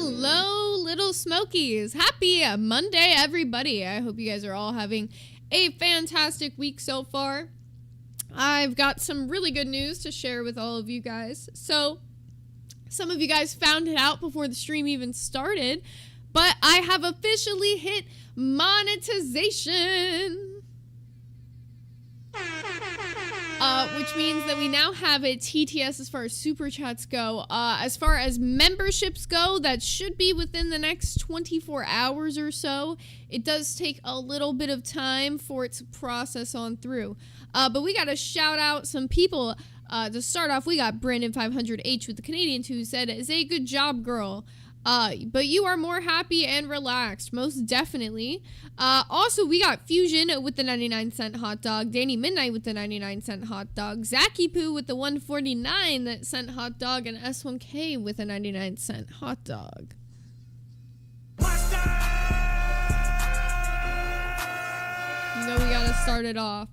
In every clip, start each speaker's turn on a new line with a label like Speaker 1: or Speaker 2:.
Speaker 1: Hello, little Smokies. Happy Monday, everybody. I hope you guys are all having a fantastic week so far. I've got some really good news to share with all of you guys. So, some of you guys found it out before the stream even started, but I have officially hit monetization. Which means that we now have a TTS as far as super chats go. As far as memberships go, that should be within the next 24 hours or so. It does take a little bit of time for it to process on through. But we got to shout out some people. To start off, we got Brandon500H with the Canadians who said, "Say good job, girl. But you are more happy and relaxed, most definitely." Also, we got Fusion with the 99-cent hot dog, Danny Midnight with the 99-cent hot dog, Zacky Poo with the 149-cent hot dog, and S1K with a 99-cent hot dog. You know we gotta start it off.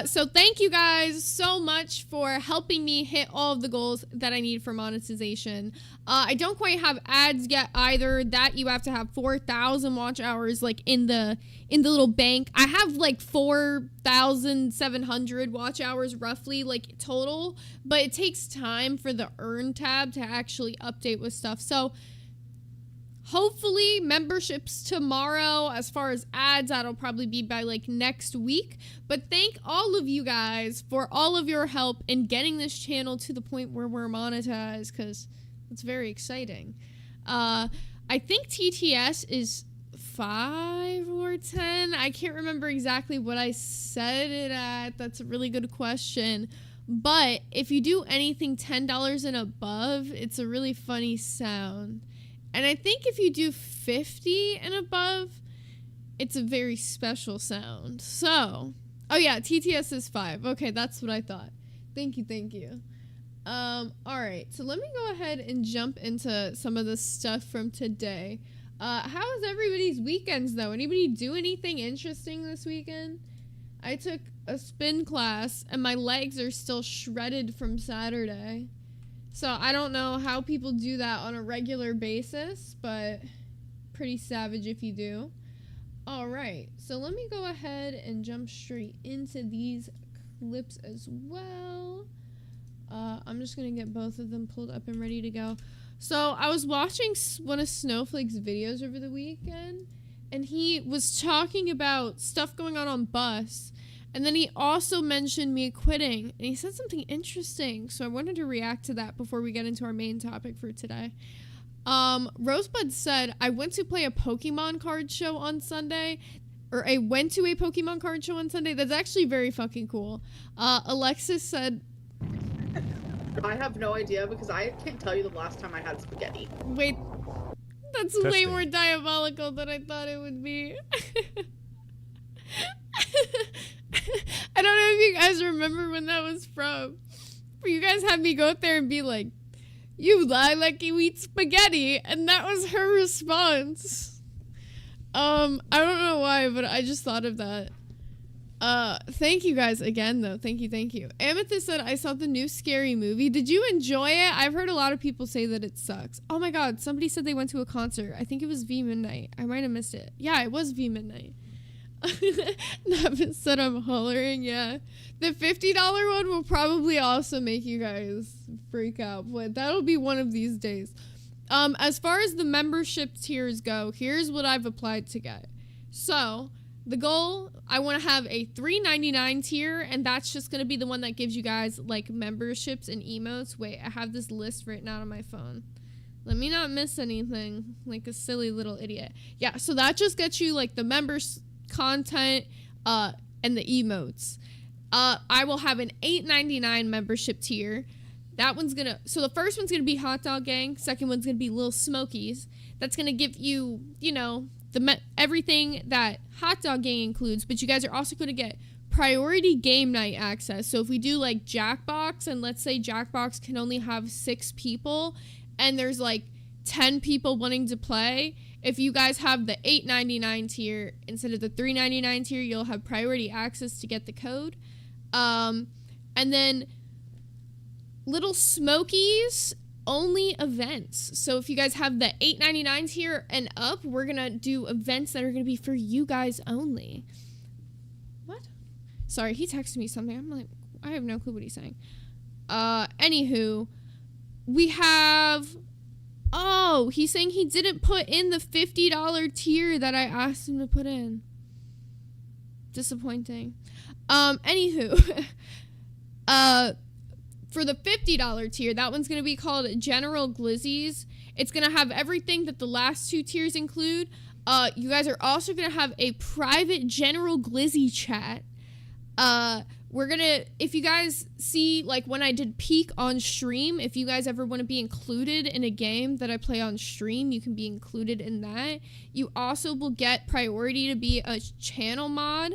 Speaker 1: So thank you guys so much for helping me hit all of the goals that I need for monetization. I don't quite have ads yet either. That you have to have 4,000 watch hours like in the little bank. I have like 4,700 watch hours roughly like total, but it takes time for the earn tab to actually update with stuff. So hopefully memberships tomorrow. As far as ads, that'll probably be by like next week. But thank all of you guys for all of your help in getting this channel to the point where we're monetized, because it's very exciting. I think TTS is 5 or 10. I can't remember exactly what I said it at. That's a really good question. But if you do anything $10 and above, it's a really funny sound. And I think if you do 50 and above, it's a very special sound. So, oh yeah, TTS is 5. Okay, that's what I thought. Thank you. All right, so let me go ahead and jump into some of the stuff from today. How was everybody's weekends, though? Anybody do anything interesting this weekend? I took a spin class, and my legs are still shredded from Saturday. So I don't know how people do that on a regular basis, but pretty savage if you do. All right, so let me go ahead and jump straight into these clips as well. I'm just gonna get both of them pulled up and ready to go. So I was watching one of Snowflake's videos over the weekend, and he was talking about stuff going on Bus. And then he also mentioned me quitting, and he said something interesting, so I wanted to react to that before we get into our main topic for today. Rosebud said, I went to a Pokemon card show on Sunday. That's actually very fucking cool. Alexis said...
Speaker 2: I have no idea, because I can't tell you the last time I had spaghetti.
Speaker 1: Wait, that's way more diabolical than I thought it would be. I don't know if you guys remember when that was from. But you guys had me go out there and be like, "You lie like you eat spaghetti," and that was her response. I don't know why, but I just thought of that. Thank you guys again, though. Thank you. Amethyst said, I saw the new Scary Movie. Did you enjoy it? I've heard a lot of people say that it sucks. Oh my god, somebody said they went to a concert. I think it was V Midnight. I might have missed it. Yeah, it was V Midnight. Nevin said I'm hollering, yeah. The $50 one will probably also make you guys freak out, but that'll be one of these days. As far as the membership tiers go, here's what I've applied to get. So, the goal, I want to have a $3.99 tier, and that's just going to be the one that gives you guys, like, memberships and emotes. Wait, I have this list written out on my phone. Let me not miss anything, like a silly little idiot. Yeah, so that just gets you, like, the members content and the emotes. I will have an $8.99 membership tier. That one's gonna, so the first one's gonna be Hot Dog Gang, second one's gonna be Little Smokies. That's gonna give you, you know, everything that Hot Dog Gang includes, but you guys are also gonna get priority game night access. So if we do like Jackbox, and let's say Jackbox can only have 6 people and there's like 10 people wanting to play, if you guys have the $8.99 tier instead of the $3.99 tier, you'll have priority access to get the code. And then Little Smokies only events. So if you guys have the $8.99 here and up, we're gonna do events that are gonna be for you guys only. What? Sorry, he texted me something. I'm like, I have no clue what he's saying. Anywho, we have, oh, he's saying he didn't put in the $50 tier that I asked him to put in. Disappointing. Anywho, for the $50 tier, that one's going to be called General Glizzies. It's going to have everything that the last two tiers include. You guys are also going to have a private General Glizzy chat. We're going to, if you guys see, like, when I did peak on stream, if you guys ever want to be included in a game that I play on stream, you can be included in that. You also will get priority to be a channel mod.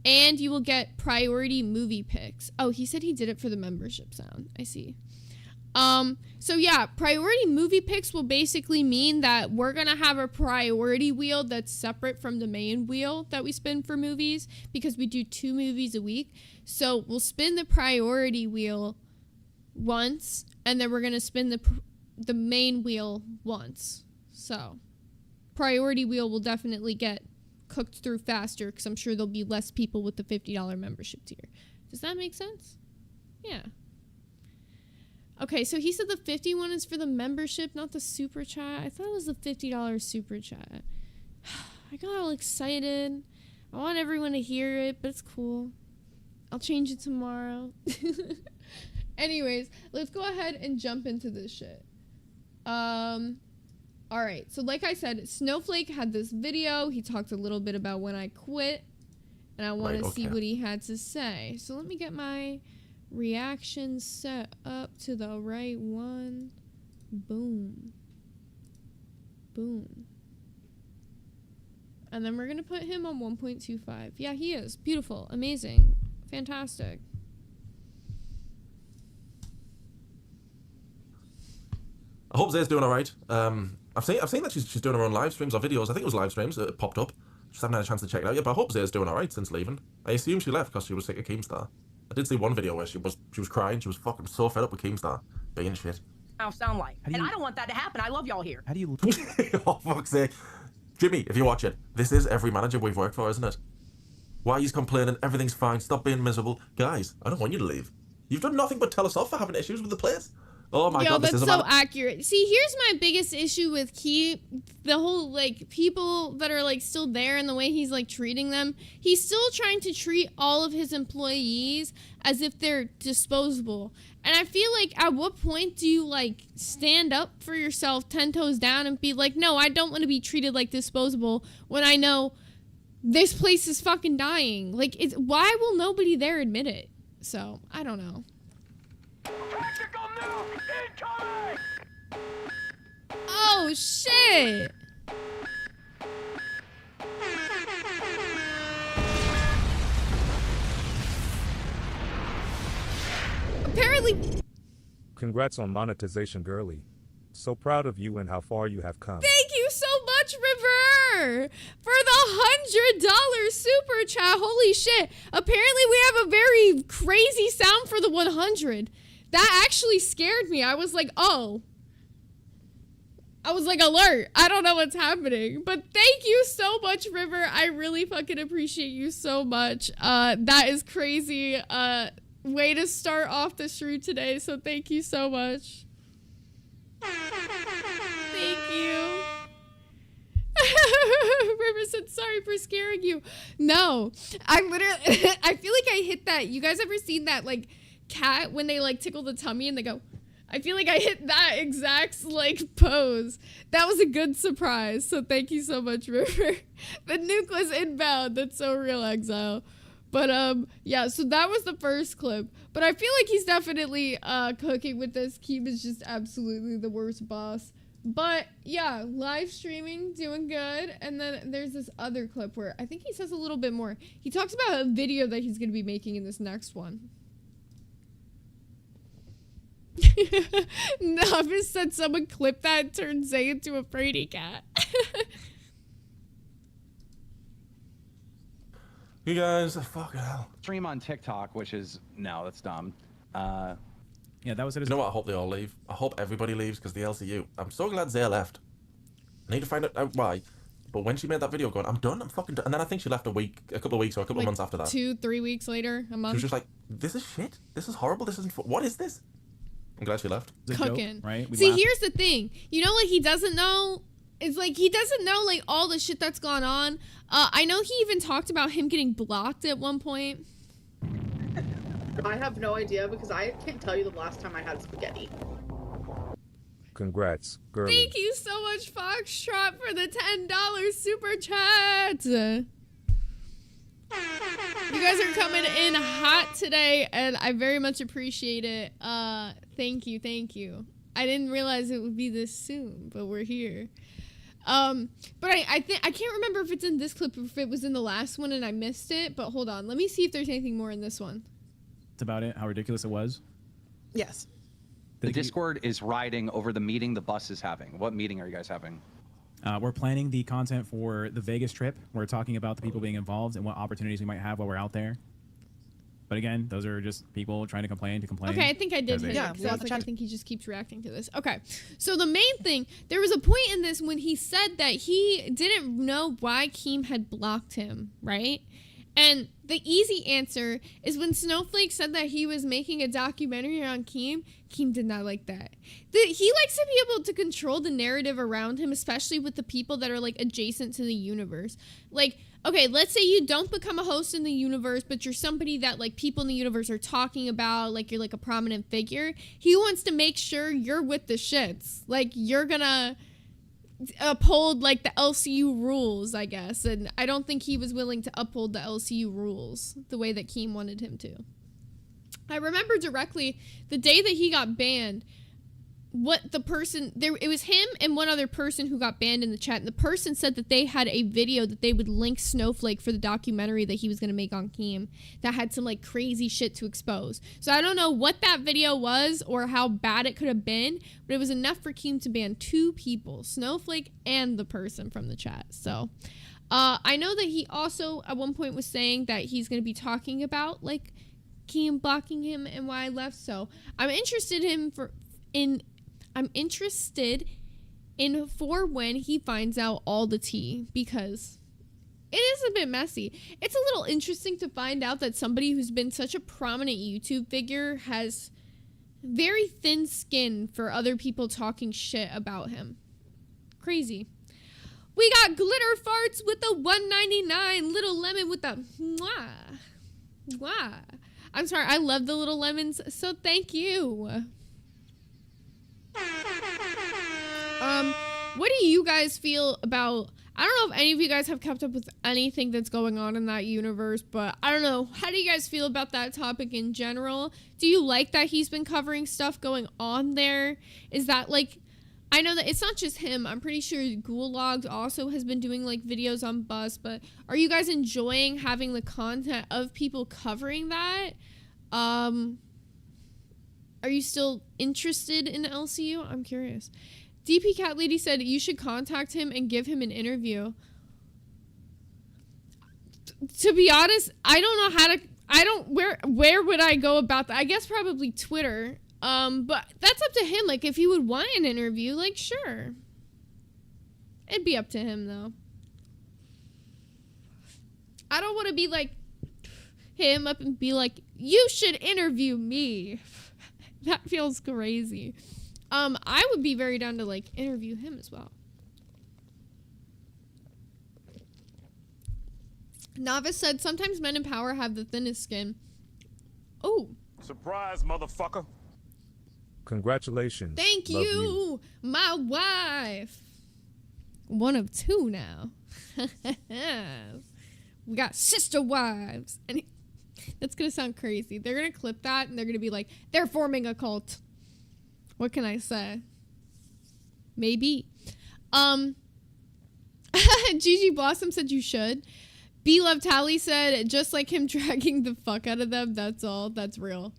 Speaker 1: And you will get priority movie picks. Oh, he said he did it for the membership sound. I see. So yeah, priority movie picks will basically mean that we're going to have a priority wheel that's separate from the main wheel that we spin for movies because we do 2 movies a week. So we'll spin the priority wheel once and then we're going to spin the main wheel once. So priority wheel will definitely get cooked through faster because I'm sure there'll be less people with the $50 membership tier. Does that make sense? Yeah. Okay, so he said the 50 one is for the membership, not the super chat. I thought it was the $50 super chat. I got all excited. I want everyone to hear it, but it's cool. I'll change it tomorrow. Anyways, let's go ahead and jump into this shit. All right, so like I said, Snowflake had this video. He talked a little bit about when I quit, and I want to see what he had to say. So let me get my reaction set up to the right one. Boom. Boom. And then we're going to put him on 1.25. Yeah, he is. Beautiful. Amazing. Fantastic.
Speaker 3: I hope Zay's doing alright. I've seen that she's doing her own live streams or videos. I think it was live streams that popped up. Just haven't had a chance to check it out yet, but I hope Zay's doing alright since leaving. I assume she left because she was sick of Keemstar. I did see one video where she was crying. She was fucking so fed up with Keemstar being shit.
Speaker 4: Now sound like, and I don't want that to happen. I love y'all here.
Speaker 5: How do you?
Speaker 3: Oh fuck's sake, Jimmy, if you watch it, this is every manager we've worked for, isn't it? Why are you complaining? Everything's fine. Stop being miserable, guys. I don't want you to leave. You've done nothing but tell us off for having issues with the place. Oh my god, this is
Speaker 1: so accurate. See, here's my biggest issue with the whole, like, people that are, like, still there and the way he's, like, treating them. He's still trying to treat all of his employees as if they're disposable. And I feel like, at what point do you, like, stand up for yourself 10 toes down and be like, no, I don't want to be treated like disposable when I know this place is fucking dying. Like, why will nobody there admit it? So, I don't know.
Speaker 6: Tactical nuke incoming!
Speaker 1: Oh, shit! Apparently...
Speaker 5: Congrats on monetization, girly. So proud of you and how far you have come.
Speaker 1: Thank you so much, River, for the $100 super chat. Holy shit. Apparently we have a very crazy sound for the 100. That actually scared me. I was like, oh. I was like, alert. I don't know what's happening. But thank you so much, River. I really fucking appreciate you so much. That is crazy. Way to start off the stream today. So thank you so much. Thank you. River said, sorry for scaring you. No, I literally, I feel like I hit that. You guys ever seen that, like, cat when they, like, tickle the tummy and they go, I feel like I hit that exact, like, pose. That was a good surprise. So thank you so much, River. The nuke was inbound. That's so real, Exile. But, yeah, so that was the first clip. But I feel like he's definitely, cooking with this. Keem is just absolutely the worst boss. But, yeah, live streaming, doing good. And then there's this other clip where I think he says a little bit more. He talks about a video that he's going to be making in this next one. Novice said someone clip that and turned Zay into a fraidy cat.
Speaker 3: You guys, fucking hell.
Speaker 7: Stream on TikTok, which is, no, that's dumb. Yeah, that was it.
Speaker 3: You know what? I hope they all leave. I hope everybody leaves because the LCU. I'm so glad Zaya left. I need to find out why. But when she made that video going, I'm done, I'm fucking done. And then I think she left a couple of weeks or a couple of months after that.
Speaker 1: 2-3 weeks later, a
Speaker 3: She
Speaker 1: month.
Speaker 3: was just like, this is shit. This is horrible. This isn't what is this? I'm glad she left.
Speaker 7: It's a joke,
Speaker 1: Cooking.
Speaker 7: right? We
Speaker 1: See,
Speaker 7: laughed.
Speaker 1: here's the thing. You know what he doesn't know? It's like he doesn't know like all the shit that's gone on. I know he even talked about him getting blocked at one point.
Speaker 2: I have no idea because I can't tell you the last time I had spaghetti.
Speaker 5: Congrats, girly.
Speaker 1: Thank you so much, Foxtrot, for the $10 super chat. You guys are coming in hot today, and I very much appreciate it. Thank you, thank you. I didn't realize it would be this soon, but we're here. But I can't remember if it's in this clip or if it was in the last one and I missed it. But hold on, let me see if there's anything more in this one.
Speaker 7: That's about it. How ridiculous it was.
Speaker 2: Yes.
Speaker 8: The Discord is riding over the meeting the bus is having. What meeting are you guys having?
Speaker 7: We're planning the content for the Vegas trip. We're talking about the people being involved and what opportunities we might have while we're out there. But again, those are just people trying to complain.
Speaker 1: Okay, I think I did hit it.
Speaker 2: Yeah,
Speaker 1: 'Cause I was like, I think he just keeps reacting to this. Okay, so the main thing, there was a point in this when he said that he didn't know why Keem had blocked him, right? And the easy answer is when Snowflake said that he was making a documentary on Keem, Keem did not like that. He likes to be able to control the narrative around him, especially with the people that are like adjacent to the universe. Like, okay, let's say you don't become a host in the universe, but you're somebody that like people in the universe are talking about, like you're like a prominent figure. He wants to make sure you're with the shits. Like you're gonna uphold like the LCU rules, I guess. And I don't think he was willing to uphold the LCU rules the way that Keem wanted him to. I remember directly the day that he got banned, what the person there, it was him and one other person who got banned in the chat, and the person said that they had a video that they would link Snowflake for the documentary that he was going to make on Keem that had some like crazy shit to expose. So I don't know what that video was or how bad it could have been, but it was enough for Keem to ban 2 people, Snowflake and the person from the chat. So I know that he also at one point was saying that he's going to be talking about like Keem blocking him and why I left. So I'm interested in for when he finds out all the tea, because it is a bit messy. It's a little interesting to find out that somebody who's been such a prominent YouTube figure has very thin skin for other people talking shit about him. Crazy. We got Glitter Farts with the $1.99, Little Lemon with the mwah. Mwah. I'm sorry, I love the little lemons, so thank you. What do you guys feel about, I don't know if any of you guys have kept up with anything that's going on in that universe, but I don't know, how do you guys feel about that topic in general? Do you like that he's been covering stuff going on there? Is that like, I know that it's not just him, I'm pretty sure Gulags also has been doing like videos on Bus, but are you guys enjoying having the content of people covering that? Are you still interested in LCU? I'm curious. DP Cat Lady said you should contact him and give him an interview. To be honest, I don't know how to, where would I go about that? I guess probably Twitter. But that's up to him. Like if he would want an interview, like sure. It'd be up to him though. I don't want to be like him up and be like, you should interview me. That feels crazy. I would be very down to like interview him as well. Novice said sometimes men in power have the thinnest skin. Oh.
Speaker 6: Surprise, motherfucker.
Speaker 5: Congratulations.
Speaker 1: Thank
Speaker 5: Love
Speaker 1: you, my wife. One of 2 now. We got sister wives. And that's going to sound crazy. They're going to clip that and they're going to be like, they're forming a cult. What can I say? Maybe. Gigi Blossom said you should. B Love Tally said, just like him dragging the fuck out of them. That's all. That's real.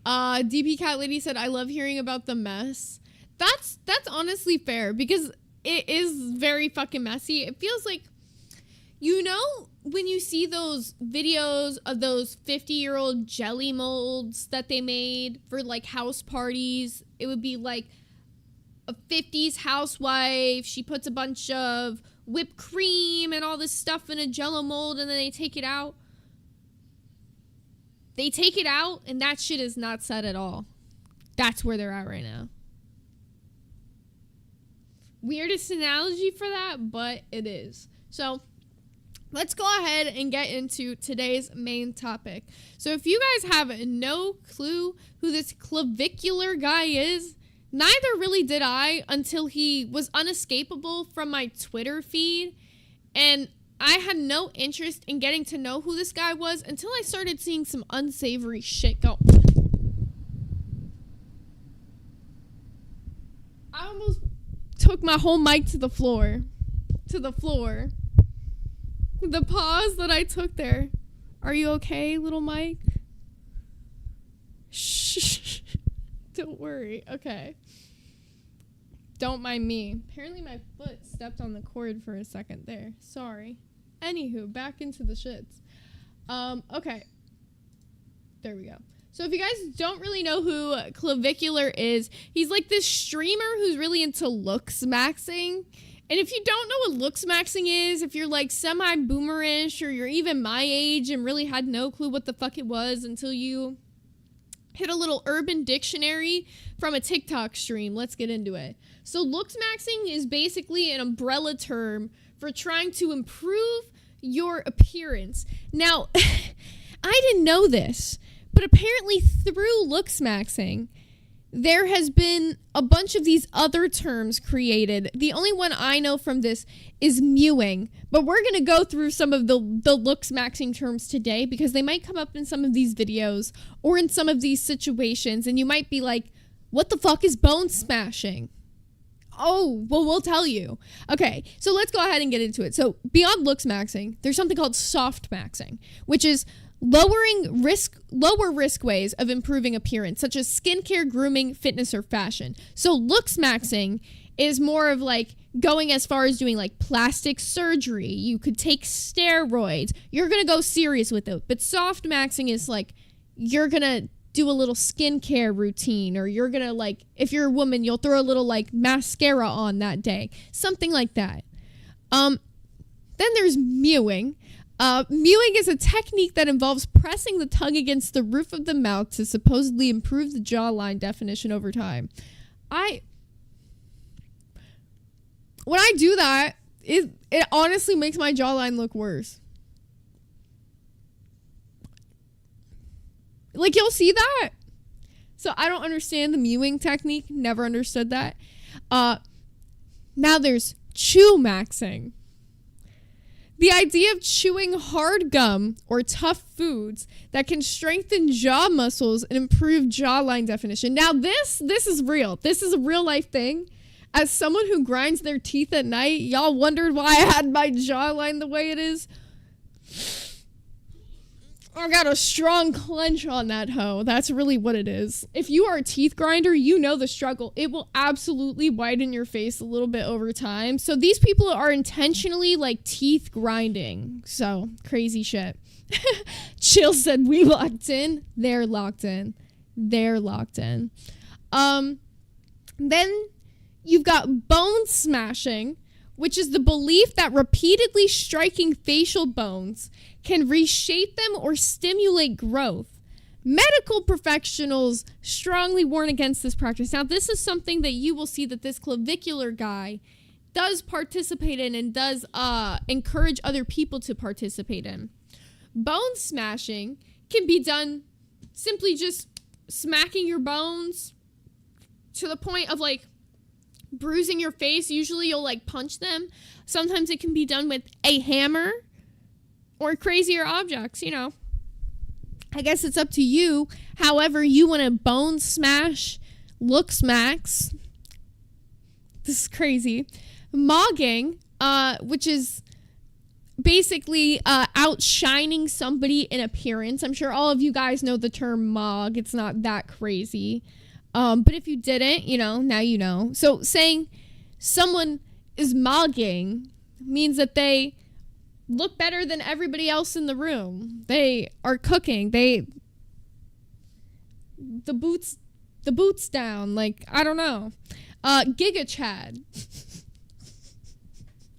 Speaker 1: DP Cat Lady said, I love hearing about the mess. That's honestly fair because it is very fucking messy. It feels like, You know, when you see those videos of those 50-year-old jelly molds that they made for like house parties, it would be like a 50s housewife. She puts a bunch of whipped cream and all this stuff in a jello mold, and then they take it out. They take it out, and that shit is not set at all. That's where they're at right now. Weirdest analogy for that, but it is. So let's go ahead and get into today's main topic. So if you guys have no clue who this Clavicular guy is, neither really did I until he was unescapable from my Twitter feed. And I had no interest in getting to know who this guy was until I started seeing some unsavory shit go. I almost took my whole mic to the floor. The pause that I took there. Are you okay, little Mike? Shh. Don't worry. Okay. Don't mind me. Apparently my foot stepped on the cord for a second there. Sorry. Anywho, back into the shits. Okay. There we go. So if you guys don't really know who Clavicular is, he's like this streamer who's really into looks maxing. And if you don't know what looks maxing is, if you're like semi-boomerish or you're even my age and really had no clue what the fuck it was until you hit a little Urban Dictionary from a TikTok stream, let's get into it. So looks maxing is basically an umbrella term for trying to improve your appearance. Now, I didn't know this, but apparently through looks maxing, there has been a bunch of these other terms created. The only one I know from this is mewing, but we're going to go through some of the looks maxing terms today because they might come up in some of these videos or in some of these situations, and you might be like, what the fuck is bone smashing? Oh, well, we'll tell you. Okay, so let's go ahead and get into it. So beyond looks maxing, there's something called soft maxing, which is lower risk ways of improving appearance, such as skincare, grooming, fitness, or fashion. So looks maxing is more of like going as far as doing like plastic surgery. You could take steroids. You're going to go serious with it. But soft maxing is like you're going to do a little skincare routine, or you're going to like, if you're a woman, you'll throw a little like mascara on that day. Something like that. Then there's mewing. Mewing is a technique that involves pressing the tongue against the roof of the mouth to supposedly improve the jawline definition over time. When I do that, it honestly makes my jawline look worse. Like, you'll see that. So I don't understand the mewing technique. Never understood that. Now there's chew maxing. The idea of chewing hard gum or tough foods that can strengthen jaw muscles and improve jawline definition. Now this is real. This is a real life thing. As someone who grinds their teeth at night, y'all wondered why I had my jawline the way it is. I got a strong clench on that hoe. That's really what it is. If you are a teeth grinder, you know the struggle. It will absolutely whiten your face a little bit over time. So these people are intentionally like teeth grinding. So crazy shit. Chill said we locked in. They're locked in. They're locked in. Then you've got bone smashing, which is the belief that repeatedly striking facial bones can reshape them or stimulate growth. Medical professionals strongly warn against this practice. Now, this is something that you will see that this Clavicular guy does participate in and does encourage other people to participate in. Bone smashing can be done simply just smacking your bones to the point of like bruising your face. Usually you'll like punch them. Sometimes it can be done with a hammer or crazier objects, you know. I guess it's up to you. However you want to bone smash looks max. This is crazy. Mogging, which is basically outshining somebody in appearance. I'm sure all of you guys know the term mog. It's not that crazy. But if you didn't, you know, now you know. So saying someone is mogging means that they look better than everybody else in the room. They are cooking. The boots down. Like, I don't know. Giga Chad.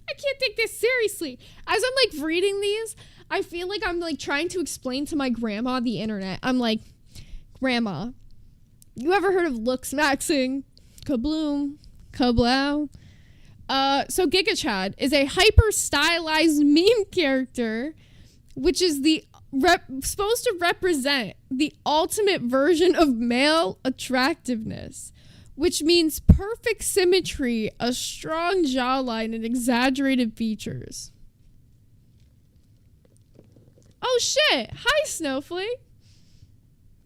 Speaker 1: I can't take this seriously. As I'm like reading these, I feel like I'm like trying to explain to my grandma the internet. I'm like, Grandma, you ever heard of looks maxing? Kabloom. Kablow. So Giga Chad is a hyper stylized meme character, which is supposed to represent the ultimate version of male attractiveness, which means perfect symmetry, a strong jawline, and exaggerated features. Oh shit! Hi, Snowflake.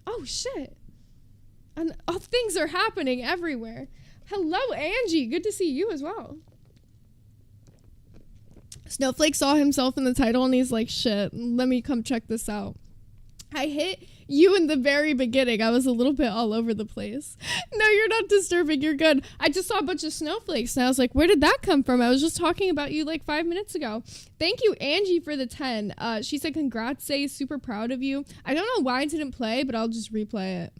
Speaker 1: Oh shit! And things are happening everywhere. Hello, Angie. Good to see you as well. Snowflake saw himself in the title and he's like, shit, let me come check this out. I hit you in the very beginning. I was a little bit all over the place. No, you're not disturbing. You're good. I just saw a bunch of snowflakes and I was like, where did that come from? I was just talking about you like 5 minutes ago. Thank you, Angie, for the 10. She said, congrats, Say, super proud of you. I don't know why I didn't play, but I'll just replay it.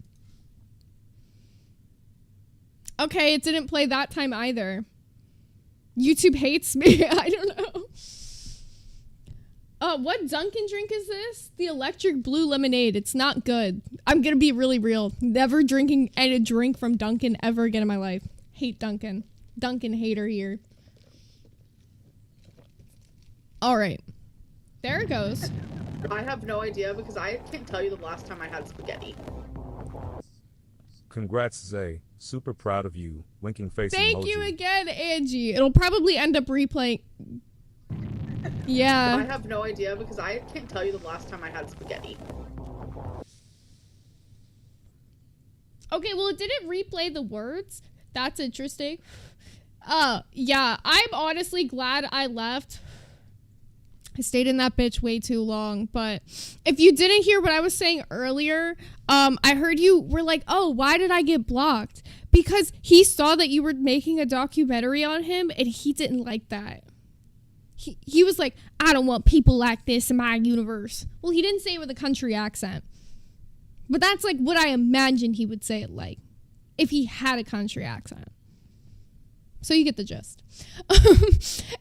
Speaker 1: Okay, it didn't play that time either. YouTube hates me. I don't know. What Dunkin' drink is this? The electric blue lemonade. It's not good. I'm gonna be really real. Never drinking any drink from Dunkin' ever again in my life. Hate Dunkin'. Dunkin' hater here. Alright. There it goes.
Speaker 2: I have no idea because I can't tell you the last time I had spaghetti.
Speaker 5: Congrats, Zay. Super proud of you. Winking face
Speaker 1: Thank
Speaker 5: emoji.
Speaker 1: you again, Angie. It'll probably end up replaying. Yeah.
Speaker 2: I have no idea because I can't tell you the last time I had spaghetti.
Speaker 1: Okay, well, it didn't replay the words. That's interesting. Yeah, I'm honestly glad I left. I stayed in that bitch way too long, but if you didn't hear what I was saying earlier, I heard you were like, oh, why did I get blocked? Because he saw that you were making a documentary on him and he didn't like that. He was like, I don't want people like this in my universe. Well, he didn't say it with a country accent, but that's like what I imagined he would say it like if he had a country accent. So you get the gist.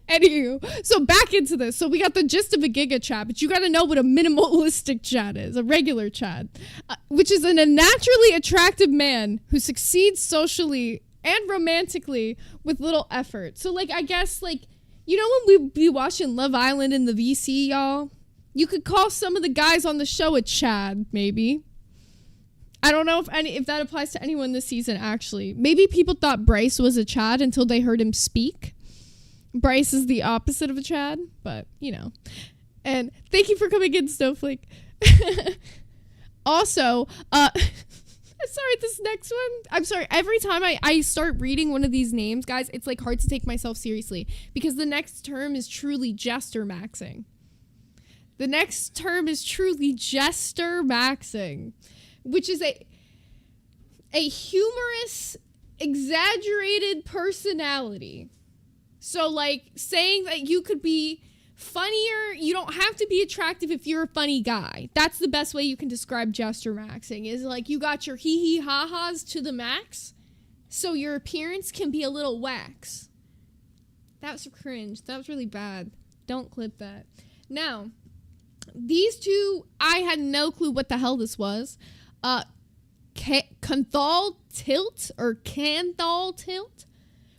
Speaker 1: Anywho, so back into this. So we got the gist of a Giga Chat, but you got to know what a minimalistic chat is, a regular chat, which is a naturally attractive man who succeeds socially and romantically with little effort. So like, I guess like, you know when we be watching Love Island in the VC, y'all? You could call some of the guys on the show a Chad, maybe. I don't know if that applies to anyone this season, actually. Maybe people thought Bryce was a Chad until they heard him speak. Bryce is the opposite of a Chad, but, you know. And thank you for coming in, Snowflake. Also, sorry, this next one. I'm sorry. Every time I start reading one of these names, guys, it's like hard to take myself seriously because the next term is truly jester maxing. The next term is truly jester maxing, which is a humorous, exaggerated personality. So like saying that you could be funnier, you don't have to be attractive if you're a funny guy. That's the best way you can describe jester maxing, is like you got your hee hee ha ha's to the max, so your appearance can be a little wax. That was cringe. That was really bad. Don't clip that. Now, these two, I had no clue what the hell this was. Canthal tilt, or Canthal tilt,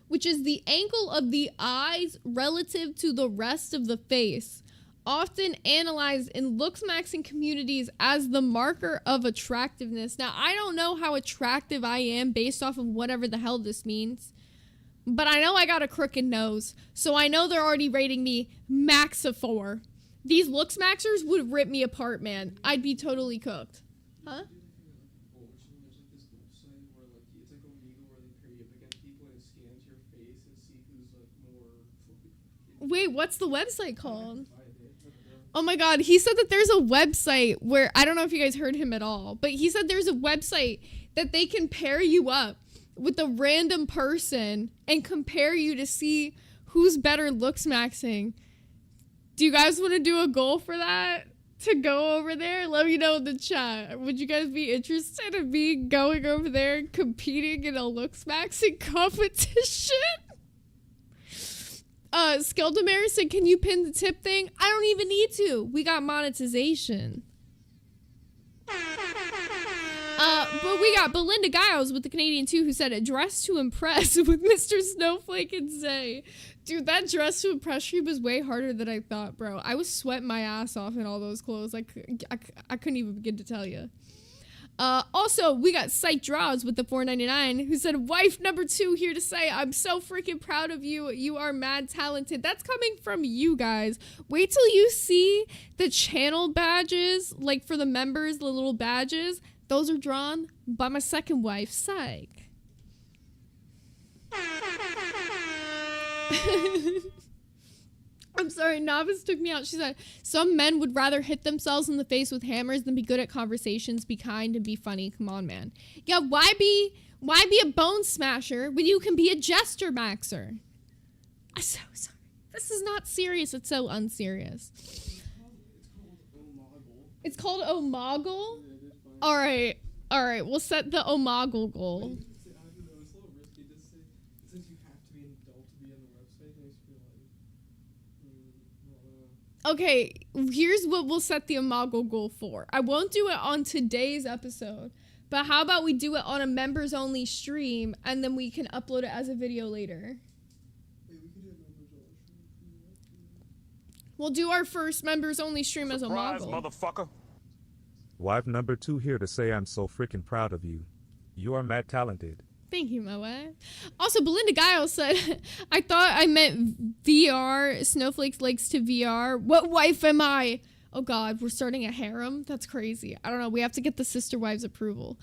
Speaker 1: which is the angle of the eyes relative to the rest of the face, often analyzed in looks maxing communities as the marker of attractiveness. Now, I don't know how attractive I am based off of whatever the hell this means, but I know I got a crooked nose, so I know they're already rating me max of 4. These looks maxers would rip me apart, man. I'd be totally cooked. Huh? Wait, what's the website called? Oh my god, he said that there's a website where, I don't know if you guys heard him at all, but he said there's a website that they can pair you up with a random person and compare you to see who's better looks maxing. Do you guys want to do a goal for that? To go over there? Let me know in the chat. Would you guys be interested in me going over there and competing in a looks maxing competition? Skeldamare said, can you pin the tip thing? I don't even need to. We got monetization. But we got Belinda Giles with the Canadian 2 who said, dress to impress with Mr. Snowflake and Zay. Dude, that dress to impress stream was way harder than I thought, bro. I was sweating my ass off in all those clothes. I couldn't even begin to tell you. Also, we got Sight Draws with the $4.99 who said, wife number 2 here to say, I'm so freaking proud of you. You are mad talented. That's coming from you guys. Wait till you see the channel badges, like for the members, the little badges. Those are drawn by my second wife, Psych. I'm sorry, Novice took me out. She said, some men would rather hit themselves in the face with hammers than be good at conversations, be kind, and be funny. Come on, man. Yeah, why be a bone smasher when you can be a jester maxer? I'm so sorry. This is not serious. It's so unserious. It's called Omegle? Alright, we'll set the Omegle goal. Okay, here's what we'll set the Omegle goal for. I won't do it on today's episode, but how about we do it on a members only stream and then we can upload it as a video later. We'll do our first members only stream as
Speaker 6: Surprise,
Speaker 1: Omegle.
Speaker 6: motherfucker.
Speaker 5: Wife number 2 here to say I'm so freaking proud of you. You are mad talented.
Speaker 1: Thank you, my wife. Also, Belinda Giles said, I thought I meant VR. Snowflakes likes to VR. What wife am I? Oh God, we're starting a harem? That's crazy. I don't know. We have to get the sister wives approval.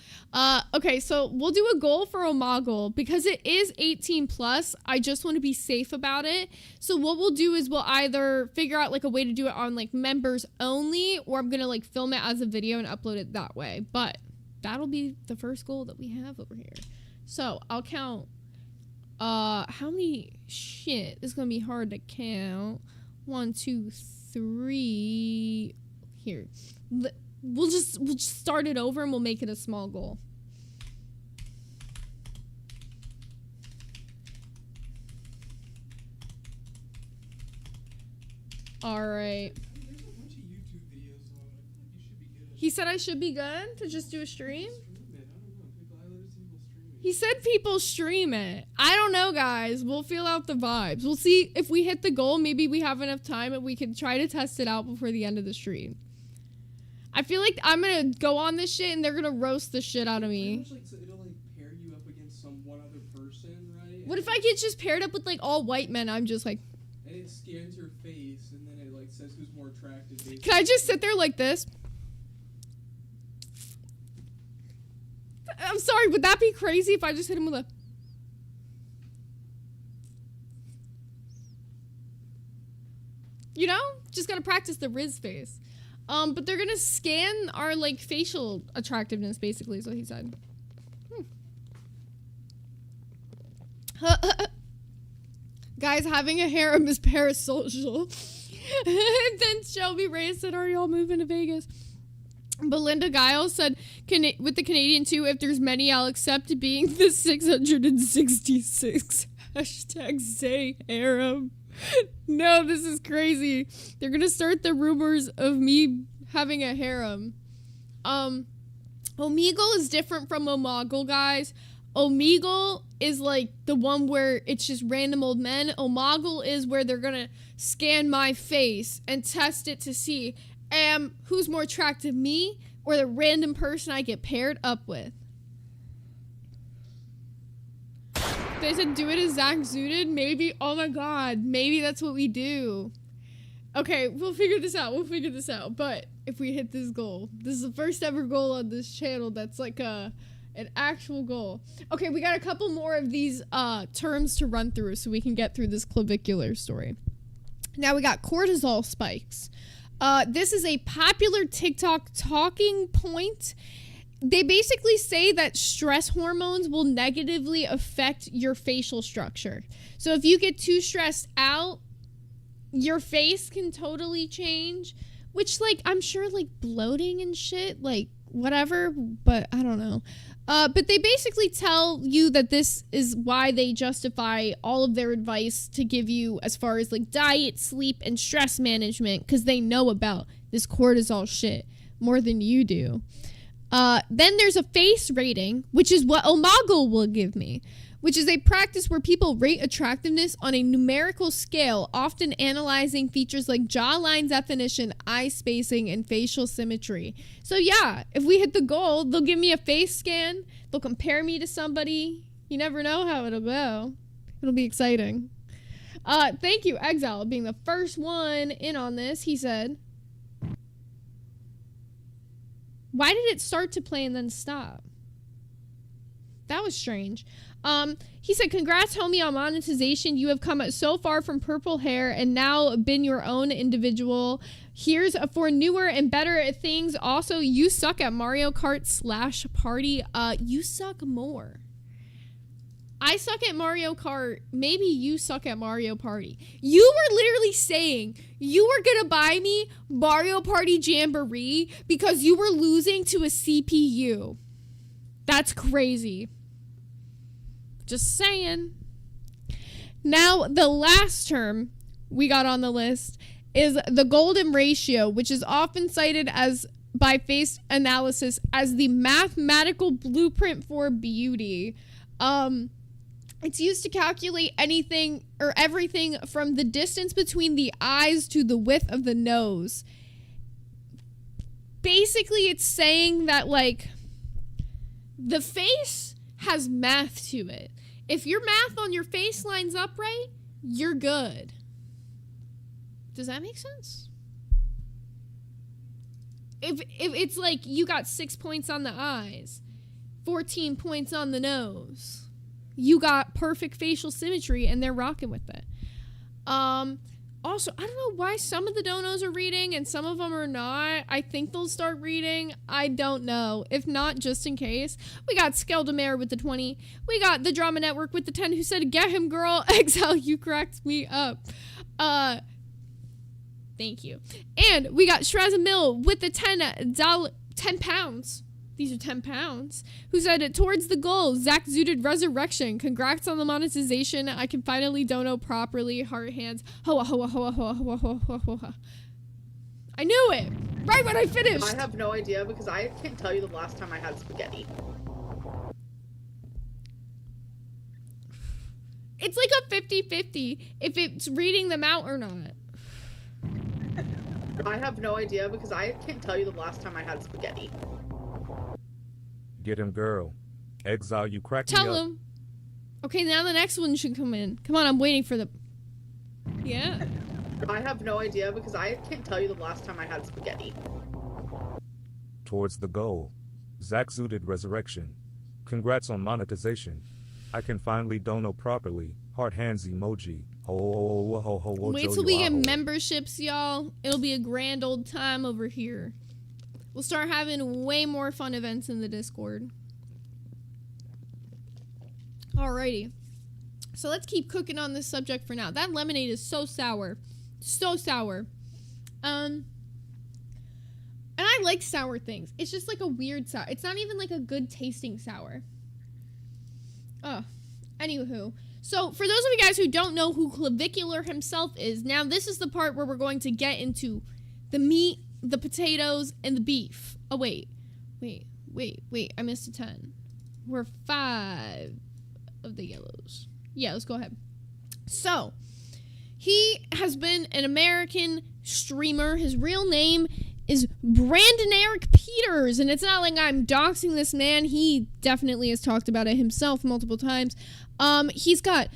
Speaker 1: Okay, so we'll do a goal for Omegle because it is 18 plus. I just want to be safe about it. So what we'll do is we'll either figure out like a way to do it on like members only, or I'm going to like film it as a video and upload it that way. But that'll be the first goal that we have over here. So I'll count, how many, shit, this is going to be hard to count. 1, 2, 3, here. We'll just start it over and we'll make it a small goal. All right. He said I should be good to just do a stream? He said people stream it. I don't know, guys. We'll feel out the vibes. We'll see if we hit the goal. Maybe we have enough time and we can try to test it out before the end of the stream. I feel like I'm going to go on this shit and they're going to roast the shit out of me.
Speaker 9: It'll like pair you up against one other person, right?
Speaker 1: What if I get just paired up with like all white men? I'm just like...
Speaker 9: And it scans your face and then it like says who's more attractive. Basically.
Speaker 1: Can I just sit there like this? I'm sorry, would that be crazy if I just hit him with a... You know? Just gotta practice the Riz face. But they're gonna scan our, like, facial attractiveness, basically, is what he said. Guys, having a harem is parasocial. And then Shelby Ray said, are y'all moving to Vegas? Belinda Giles said, with the Canadian 2, if there's many, I'll accept being the 666. Hashtag say harem. No, this is crazy. They're gonna start the rumors of me having a harem. Omegle is different from Omegle, guys. Omegle is like the one where it's just random old men. Omegle is where they're gonna scan my face and test it to see who's more attractive, me or the random person I get paired up with. They said do it as Zach Zooted. Maybe, oh my god, maybe that's what we do. Okay, we'll figure this out. But if we hit this goal, this is the first ever goal on this channel that's like an actual goal. Okay, we got a couple more of these terms to run through so we can get through this clavicular story. Now we got cortisol spikes. This is a popular TikTok talking point. They basically say that stress hormones will negatively affect your facial structure. So if you get too stressed out, your face can totally change, which, like, I'm sure, like, bloating and shit, like, whatever, but I don't know. But they basically tell you that this is why they justify all of their advice to give you as far as, like, diet, sleep, and stress management, because they know about this cortisol shit more than you do. Then there's a face rating, which is what Omegle will give me, which is a practice where people rate attractiveness on a numerical scale, often analyzing features like jawline definition, eye spacing, and facial symmetry. So yeah, if we hit the goal, they'll give me a face scan, they'll compare me to somebody. You never know how it'll go. It'll be exciting. Thank you, Exile, being the first one in on this. He said, why did it start to play and then stop? That was strange. He said, congrats, homie, on monetization. You have come so far from purple hair and now been your own individual. Here's for newer and better things. Also, you suck at Mario Kart / party. You suck more. I suck at Mario Kart. Maybe you suck at Mario Party. You were literally saying you were going to buy me Mario Party Jamboree because you were losing to a CPU. That's crazy. Just saying. Now, the last term we got on the list is the golden ratio, which is often cited as by face analysis as the mathematical blueprint for beauty. It's used to calculate anything or everything from the distance between the eyes to the width of the nose. Basically, it's saying that, like, the face has math to it. If your math on your face lines up right, you're good. Does that make sense? If it's like you got 6 points on the eyes, 14 points on the nose, you got perfect facial symmetry and they're rocking with it. Also, I don't know why some of the donos are reading and some of them are not. I think they'll start reading. I don't know. If not, just in case. We got Skeldamare with the 20. We got the Drama Network with the 10 who said, get him, girl. Exile, you cracked me up. Thank you. And we got Shrazamil with the 10 pounds. These are 10 pounds. Who said, towards the goal, Zach Zooted Resurrection. Congrats on the monetization. I can finally dono properly. Heart hands. Hoa, hoa, hoa, hoa, hoa, hoa, hoa, hoa. I knew it. Right when I finished.
Speaker 2: I have no idea because I can't tell you the last time I had spaghetti.
Speaker 1: It's like a 50-50 if it's reading them out or not.
Speaker 2: I have no idea because I can't tell you the last time I had spaghetti.
Speaker 5: Get him, girl. Exile, you crack me up.
Speaker 1: Tell him. Okay, now the next one should come in. Come on, I'm waiting for the... Yeah.
Speaker 2: I have no idea because I can't tell you the last time I had spaghetti.
Speaker 5: Towards the goal. Zach Zooted Resurrection. Congrats on monetization. I can finally dono properly. Heart hands emoji.
Speaker 1: Wait till we get memberships, y'all. It'll be a grand old time over here. We'll start having way more fun events in the Discord. Alrighty. So let's keep cooking on this subject for now. That lemonade is so sour. So sour. And I like sour things. It's just like a weird sour. It's not even like a good tasting sour. Anywho. So for those of you guys who don't know who Clavicular himself is, now this is the part where we're going to get into the meat, the potatoes, and the beef. Oh, wait. I missed a 10. We're 5 of the yellows. Yeah, let's go ahead. So, he has been an American streamer. His real name is Brandon Eric Peters, and it's not like I'm doxing this man. He definitely has talked about it himself multiple times. He's got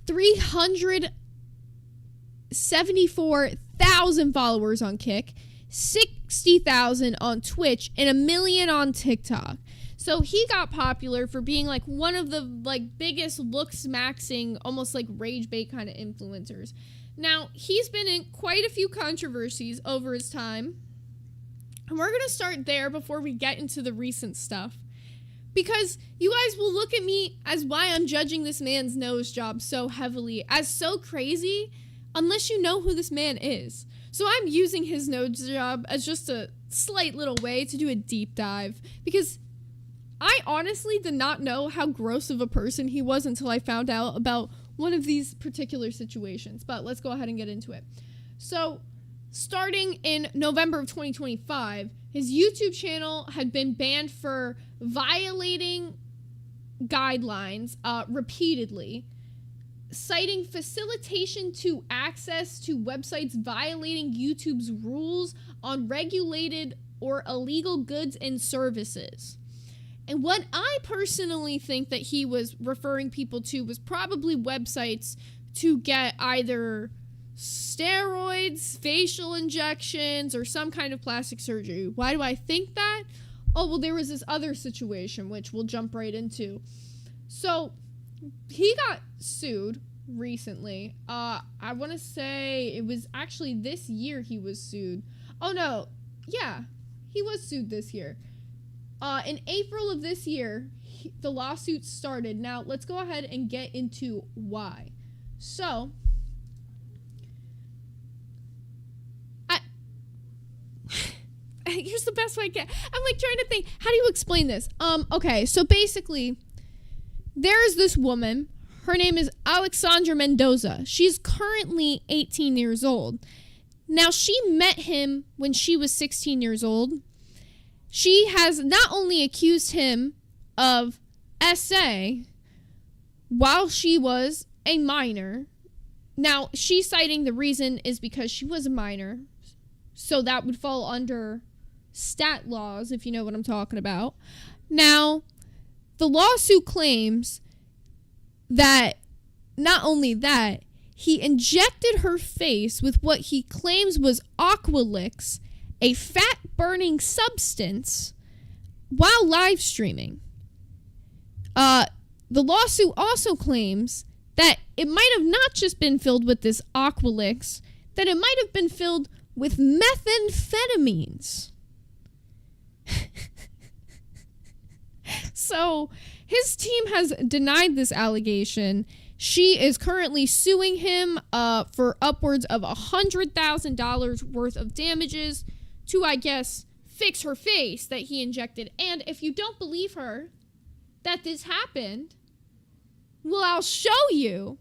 Speaker 1: 374,000 followers on Kick, 60,000 on Twitch, and 1 million on TikTok. So he got popular for being like one of the like biggest looks maxing, almost like rage bait kind of influencers. Now, he's been in quite a few controversies over his time. And we're going to start there before we get into the recent stuff. Because you guys will look at me as why I'm judging this man's nose job so heavily as so crazy. unless you know who this man is. So I'm using his nose job as just a slight little way to do a deep dive, because I honestly did not know how gross of a person he was until I found out about one of these particular situations. But let's go ahead and get into it. So starting in November of 2025, his YouTube channel had been banned for violating guidelines repeatedly, citing facilitation to access to websites violating YouTube's rules on regulated or illegal goods and services. And what I personally think that he was referring people to was probably websites to get either steroids, facial injections, or some kind of plastic surgery. Why do I think that? Oh, well, there was this other situation, which we'll jump right into. So, he got sued recently. I want to say it was actually this year he was sued. Oh, no. Yeah, he was sued this year. In April of this year, the lawsuit started. Now, let's go ahead and get into why. So, here's the best way I can. I'm like trying to think, how do you explain this? Okay, so basically, there is this woman. Her name is Alexandra Mendoza. She's currently 18 years old. Now, she met him when she was 16 years old. She has not only accused him of SA while she was a minor. Now, she's citing the reason is because she was a minor. So that would fall under stat laws, if you know what I'm talking about. Now, the lawsuit claims that not only that, he injected her face with what he claims was Aqualix, a fat-burning substance, while live streaming. The lawsuit also claims that it might have not just been filled with this Aqualix, that it might have been filled with methamphetamines. So, his team has denied this allegation. She is currently suing him for upwards of $100,000 worth of damages to, I guess, fix her face that he injected. And if you don't believe her that this happened, well, I'll show you.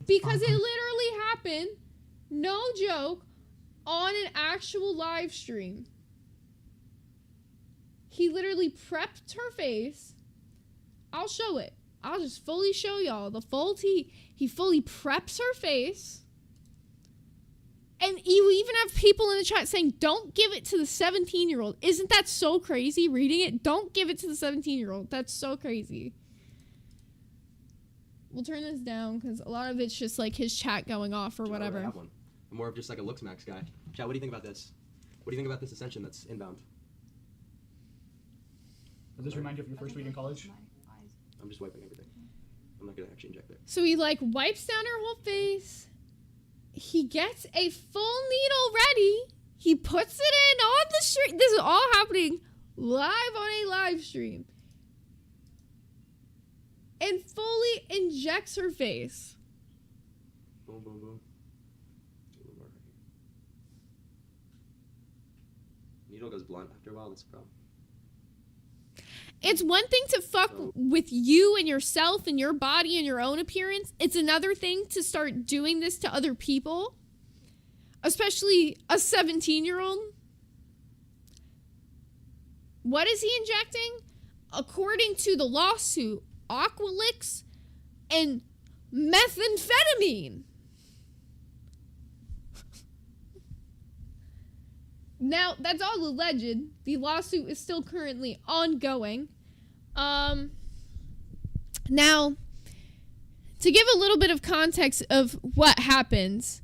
Speaker 1: Because it literally happened, no joke, on an actual live stream. He literally prepped her face. I'll show it. I'll just fully show y'all the full tea. He fully preps her face. And you even have people in the chat saying, don't give it to the 17-year-old. Isn't that so crazy reading it? Don't give it to the 17-year-old. That's so crazy. We'll turn this down because a lot of it's just like his chat going off or whatever.
Speaker 10: I have one. I'm more of just like a looks max guy. Chat, what do you think about this? What do you think about this ascension that's inbound?
Speaker 11: Does this remind you of your first week in college?
Speaker 10: I'm just wiping everything. I'm not gonna actually inject it.
Speaker 1: So he like wipes down her whole face. He gets a full needle ready. He puts it in on the stream. This is all happening live on a live stream. And fully injects her face.
Speaker 10: Boom, boom, boom. Needle goes blunt after a while, that's a problem.
Speaker 1: It's one thing to fuck with you and yourself and your body and your own appearance. It's another thing to start doing this to other people, especially a 17-year-old. What is he injecting? According to the lawsuit, Aqualix and methamphetamine. Now, that's all alleged. The lawsuit is still currently ongoing. Now, to give a little bit of context of what happens,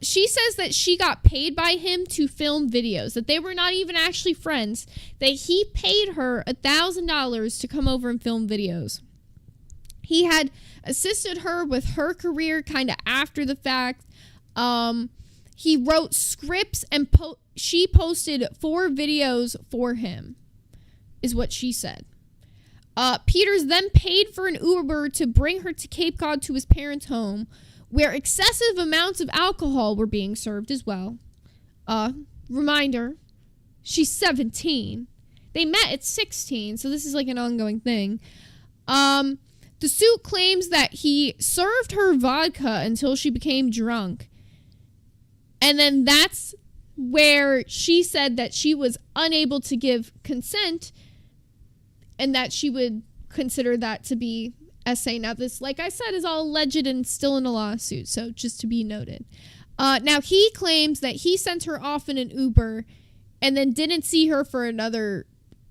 Speaker 1: she says that she got paid by him to film videos, that they were not even actually friends, that he paid her $1,000 to come over and film videos. He had assisted her with her career kind of after the fact. He wrote scripts and she posted 4 videos for him, is what she said. Peters then paid for an Uber to bring her to Cape Cod to his parents' home, where excessive amounts of alcohol were being served as well. Reminder, she's 17. They met at 16, so this is like an ongoing thing. The suit claims that he served her vodka until she became drunk. And then that's where she said that she was unable to give consent and that she would consider that to be SA. Now, this, like I said, is all alleged and still in a lawsuit, so just to be noted. Now, he claims that he sent her off in an Uber and then didn't see her for another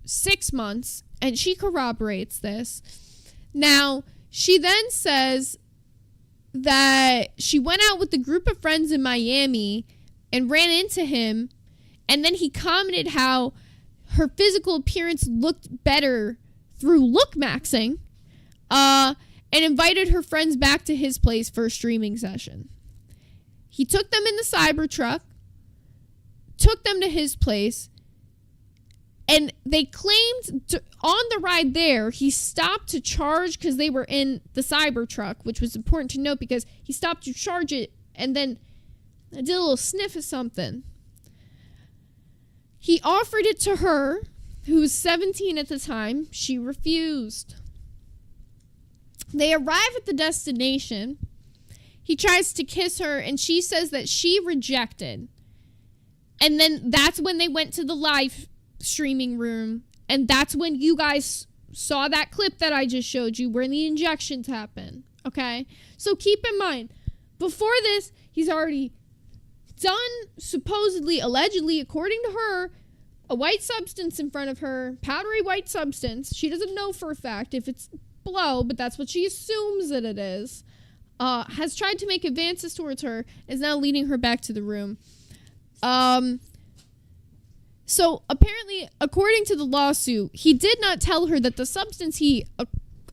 Speaker 1: 6 months, and she corroborates this. Now, she then says that she went out with a group of friends in Miami and ran into him, and then he commented how her physical appearance looked better through look maxing, and invited her friends back to his place for a streaming session. He took them in the Cybertruck, took them to his place, and they claimed on the ride there, he stopped to charge because they were in the Cybertruck, which was important to note because he stopped to charge it and then did a little sniff of something. He offered it to her, who was 17 at the time. She refused. They arrive at the destination. He tries to kiss her, and she says that she rejected. And then that's when they went to the live streaming room, and that's when you guys saw that clip that I just showed you where the injections happen. Okay? So keep in mind, before this, he's already done, supposedly, allegedly, according to her, a white substance in front of her, powdery white substance. She doesn't know for a fact if it's blow, but that's what she assumes that it is. Has tried to make advances towards her, is now leading her back to the room. So apparently, according to the lawsuit, he did not tell her that the substance he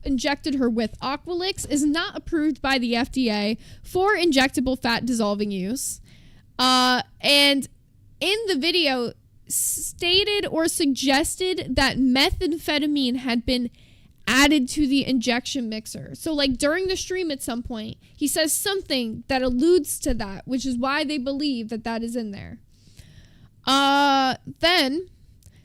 Speaker 1: injected her with, Aqualix, is not approved by the FDA for injectable fat dissolving use. And in the video, stated or suggested that methamphetamine had been added to the injection mixer. So like during the stream at some point, he says something that alludes to that, which is why they believe that that is in there. Then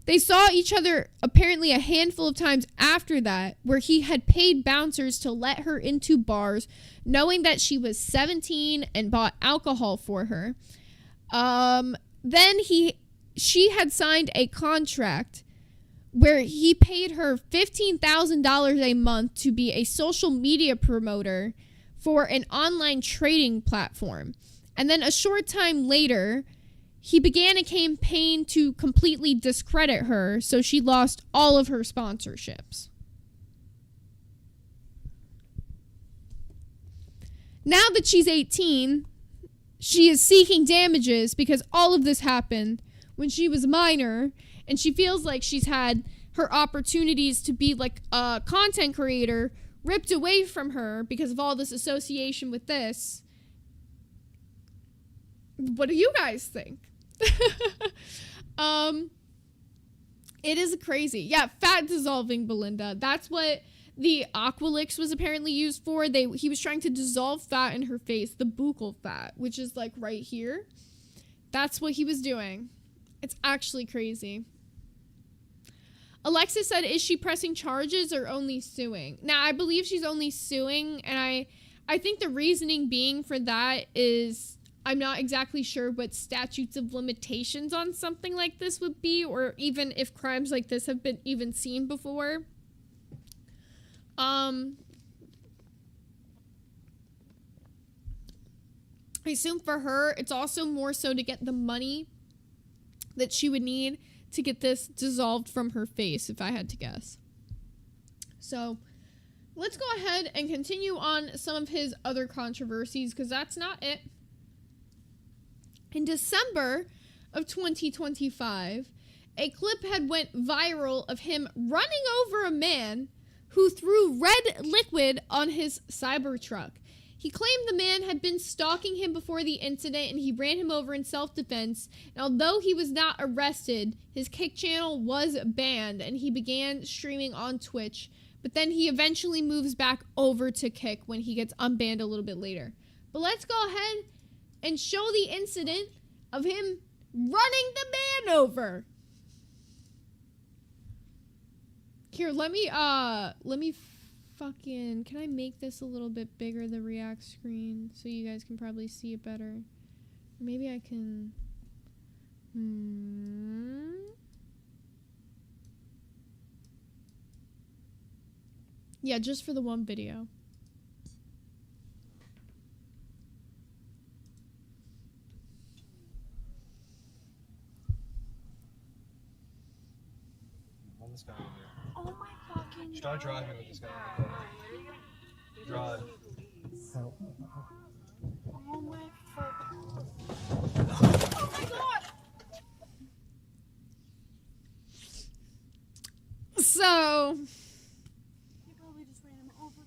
Speaker 1: they saw each other apparently a handful of times after that, where he had paid bouncers to let her into bars, knowing that she was 17 and bought alcohol for her. Then she had signed a contract where he paid her $15,000 a month to be a social media promoter for an online trading platform. And then a short time later, he began a campaign to completely discredit her, so she lost all of her sponsorships. Now that she's 18, she is seeking damages because all of this happened when she was a minor, and she feels like she's had her opportunities to be like a content creator ripped away from her because of all this association with this. What do you guys think? It is crazy. Yeah, fat dissolving, Belinda. That's what the Aqualix was apparently used for. He was trying to dissolve fat in her face, the buccal fat, which is like right here. That's what he was doing. It's actually crazy. Alexis said, is she pressing charges or only suing? Now, I believe she's only suing, and I think the reasoning being for that is I'm not exactly sure what statutes of limitations on something like this would be, or even if crimes like this have been even seen before. I assume for her, it's also more so to get the money that she would need to get this dissolved from her face, if I had to guess. So let's go ahead and continue on some of his other controversies, because that's not it. In December of 2025, a clip had went viral of him running over a man who threw red liquid on his Cybertruck. He claimed the man had been stalking him before the incident, and he ran him over in self-defense. And although he was not arrested, his Kick channel was banned, and he began streaming on Twitch but then he eventually moves back over to kick when he gets unbanned a little bit later. But let's go ahead and show the incident of him running the man over. Here, let me fucking, can I make this a little bit bigger, the react screen, so you guys can probably see it better? Maybe I can, yeah, just for the one video.
Speaker 10: This guy over here.
Speaker 12: Oh my fucking
Speaker 10: Start driving with this guy. Drive.
Speaker 12: Oh my fucking. Oh my god!
Speaker 1: So.
Speaker 12: You probably just ran him over.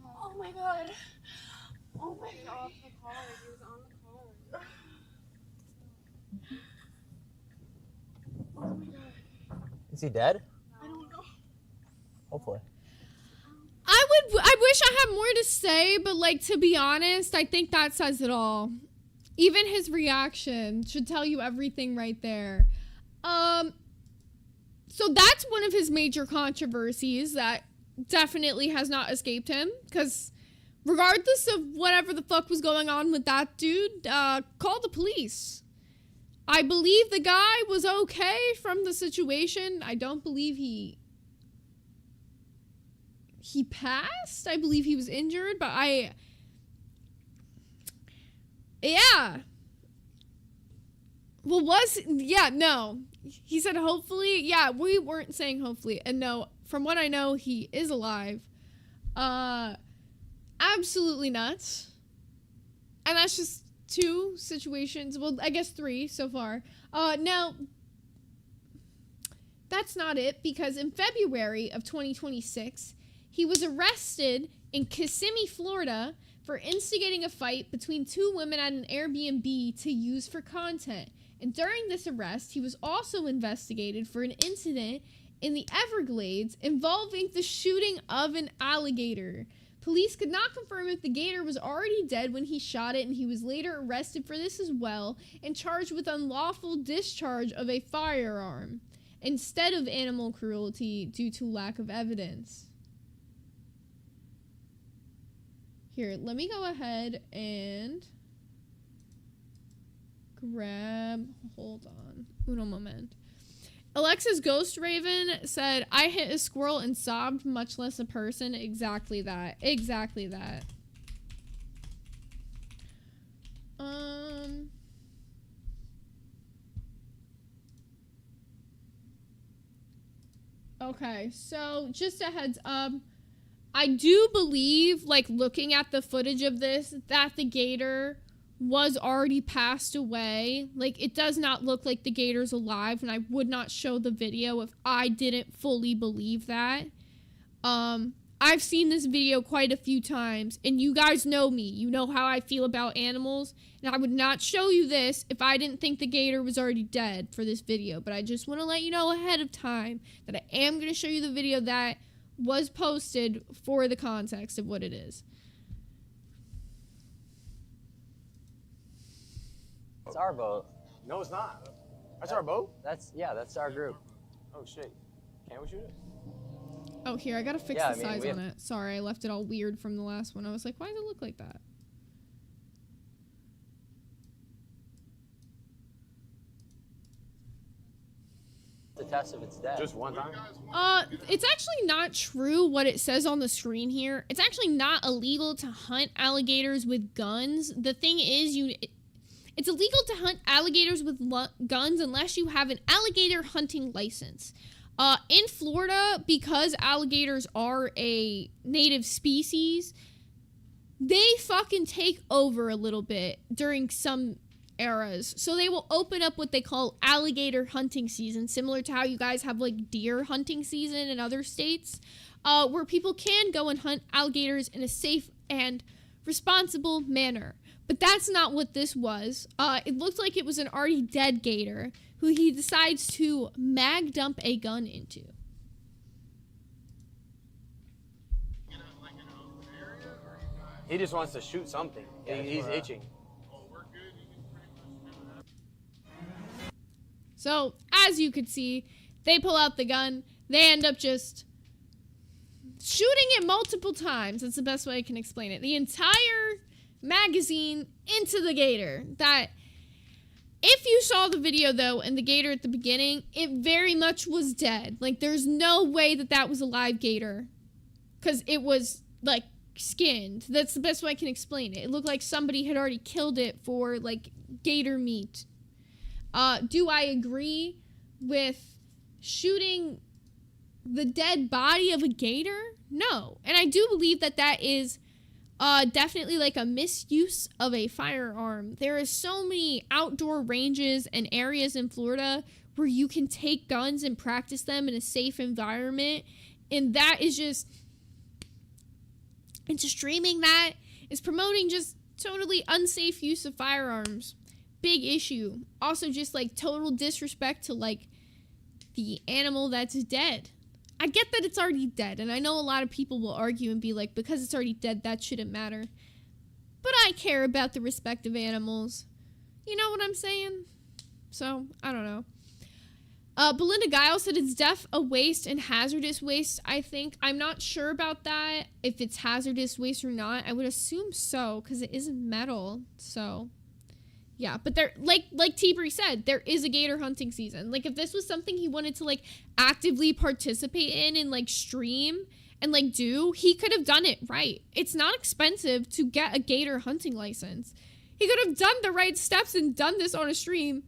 Speaker 12: Oh my god. Oh my god. He was on the car. Oh my god.
Speaker 10: Is he dead?
Speaker 12: I don't know.
Speaker 10: Hopefully.
Speaker 1: I wish I had more to say, but like, to be honest, I think that says it all. Even his reaction should tell you everything right there. So that's one of his major controversies that definitely has not escaped him, because regardless of whatever the fuck was going on with that dude, call the police. I believe the guy was okay from the situation. I don't believe he passed. I believe he was injured, but yeah. Well, no. He said hopefully. Yeah, we weren't saying hopefully. And no, from what I know, he is alive. Absolutely nuts. And that's just 2 situations. Well, I guess 3 so far. Now, that's not it, because in February of 2026, he was arrested in Kissimmee, Florida, for instigating a fight between 2 women at an Airbnb to use for content. And during this arrest, he was also investigated for an incident in the Everglades involving the shooting of an alligator. Police could not confirm if the gator was already dead when he shot it, and he was later arrested for this as well and charged with unlawful discharge of a firearm instead of animal cruelty due to lack of evidence. Here, let me go ahead and grab, hold on, uno moment. Alexa's Ghost Raven said, I hit a squirrel and sobbed, much less a person. Exactly that. Exactly that. Okay, so just a heads up. I do believe, like, looking at the footage of this, that the gator was already passed away. Like, it does not look like the gator's alive, and I would not show the video if I didn't fully believe that. I've seen this video quite a few times, and you guys know me. You know how I feel about animals, and I would not show you this if I didn't think the gator was already dead for this video. But I just want to let you know ahead of time that I am going to show you the video that was posted for the context of what it is.
Speaker 13: It's our boat.
Speaker 10: No, it's not. That's our boat?
Speaker 13: That's our group.
Speaker 10: Oh, shit. Can't we shoot it?
Speaker 1: Oh, here, I gotta fix the size on it. Sorry, I left it all weird from the last one. I was like, why does it look like that?
Speaker 13: To test if it's dead.
Speaker 10: Just one time?
Speaker 1: It's actually not true what it says on the screen here. It's actually not illegal to hunt alligators with guns. The thing is, it's illegal to hunt alligators with guns unless you have an alligator hunting license. In Florida, because alligators are a native species, they fucking take over a little bit during some eras. So they will open up what they call alligator hunting season, similar to how you guys have like deer hunting season in other states, where people can go and hunt alligators in a safe and responsible manner. But that's not what this was. It looked like it was an already dead gator who he decides to mag dump a gun into.
Speaker 14: He just wants to shoot something. He's itching.
Speaker 1: So, as you could see, they pull out the gun. They end up just shooting it multiple times. That's the best way I can explain it. The entire magazine into the gator. That, if you saw the video, though, and the gator at the beginning, it very much was dead. Like, there's no way that that was a live gator. Because it was, like, skinned. That's the best way I can explain it. It looked like somebody had already killed it for, like, gator meat. Do I agree with shooting the dead body of a gator? No. And I do believe that that is definitely like a misuse of a firearm. There are so many outdoor ranges and areas in Florida where you can take guns and practice them in a safe environment. And that is just, and streaming that is promoting just totally unsafe use of firearms. Big issue. Also just like total disrespect to like the animal that's dead. I get that it's already dead, and I know a lot of people will argue and be like, because it's already dead, that shouldn't matter. But I care about the respect of animals. You know what I'm saying? So, I don't know. Belinda Giles said it's def a waste and hazardous waste, I think. I'm not sure about that, if it's hazardous waste or not. I would assume so, because it isn't metal, so... Yeah, but there, like T-Bree said, there is a gator hunting season. Like, if this was something he wanted to, like, actively participate in and, like, stream and, like, do, he could have done it right. It's not expensive to get a gator hunting license. He could have done the right steps and done this on a stream,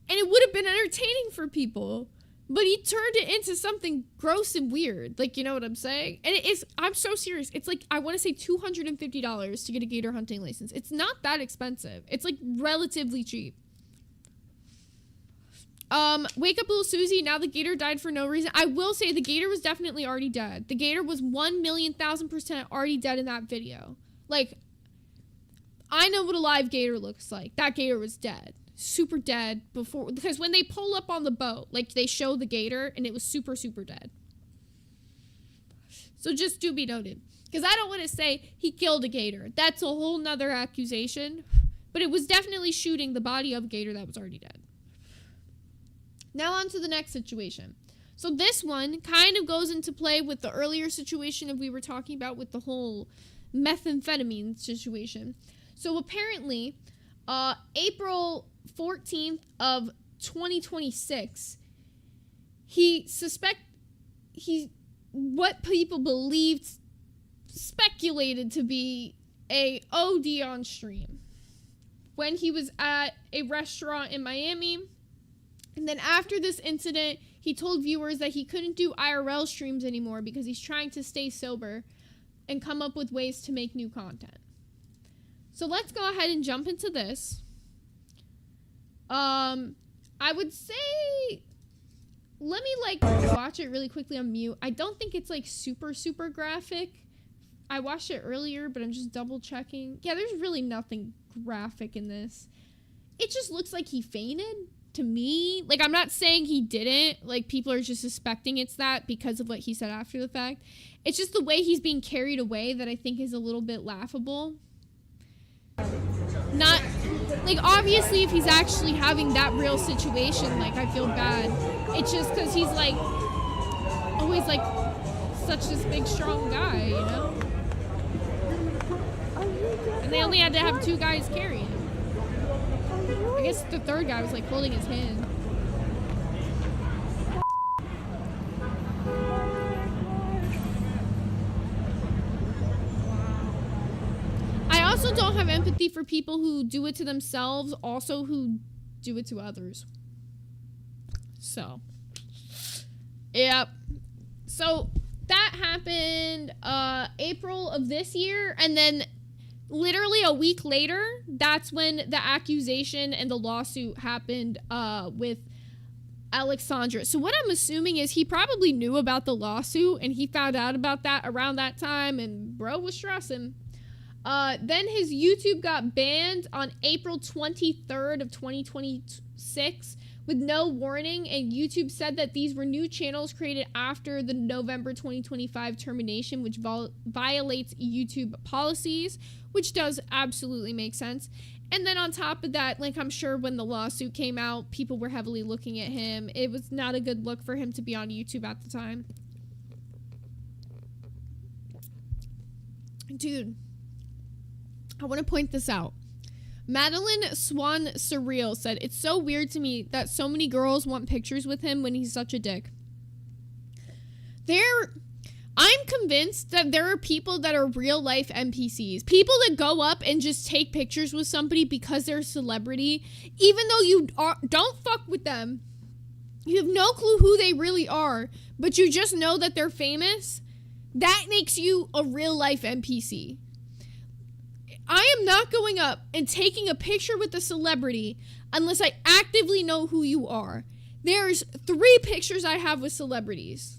Speaker 1: and it would have been entertaining for people. But he turned it into something gross and weird. Like, you know what I'm saying? And it is, I'm so serious. It's like, I want to say $250 to get a gator hunting license. It's not that expensive. It's like relatively cheap. Wake up little Susie. Now the gator died for no reason. I will say the gator was definitely already dead. The gator was 1,000,000% already dead in that video. Like, I know what a live gator looks like. That gator was dead. Super dead before, because when they pull up on the boat, like, they show the gator and it was super dead. So just do be noted, because I don't want to say he killed a gator. That's a whole nother accusation, but it was definitely shooting the body of a gator that was already dead. Now on to the next situation. So this one kind of goes into play with the earlier situation that we were talking about with the whole methamphetamine situation. So apparently April 14th of 2026, what people speculated to be a OD on stream when he was at a restaurant in Miami. And then after this incident, he told viewers that he couldn't do IRL streams anymore because he's trying to stay sober and come up with ways to make new content. So let's go ahead and jump into this. I would say, let me like watch it really quickly on mute. I don't think it's like super graphic. I watched it earlier, but I'm just double checking. Yeah, there's really nothing graphic in this. It just looks like he fainted to me. Like, I'm not saying he didn't. Like, people are just suspecting it's that because of what he said after the fact. It's just the way he's being carried away that I think is a little bit laughable. Not, like, obviously if he's actually having that real situation, like, I feel bad. It's just because he's, like, always, like, such this big, strong guy, you know? And they only had to have 2 guys carry him. I guess the 3rd guy was, like, holding his hand. I also don't have empathy for people who do it to themselves, also who do it to others. So, yep. So, that happened April of this year, and then literally a week later, that's when the accusation and the lawsuit happened with Alexandra. So what I'm assuming is he probably knew about the lawsuit, and he found out about that around that time, and bro was stressing. Then his YouTube got banned on April 23rd of 2026 with no warning, and YouTube said that these were new channels created after the November 2025 termination, which violates YouTube policies, which does absolutely make sense. And then on top of that, like, I'm sure when the lawsuit came out, people were heavily looking at him. It was not a good look for him to be on YouTube at the time. Dude, I want to point this out. Madeline Swan Surreal said, "It's so weird to me that so many girls want pictures with him when he's such a dick." I'm convinced that there are people that are real life NPCs. People that go up and just take pictures with somebody because they're a celebrity, even though you don't fuck with them. You have no clue who they really are, but you just know that they're famous. That makes you a real life NPC. I am not going up and taking a picture with a celebrity unless I actively know who you are. There's 3 pictures I have with celebrities.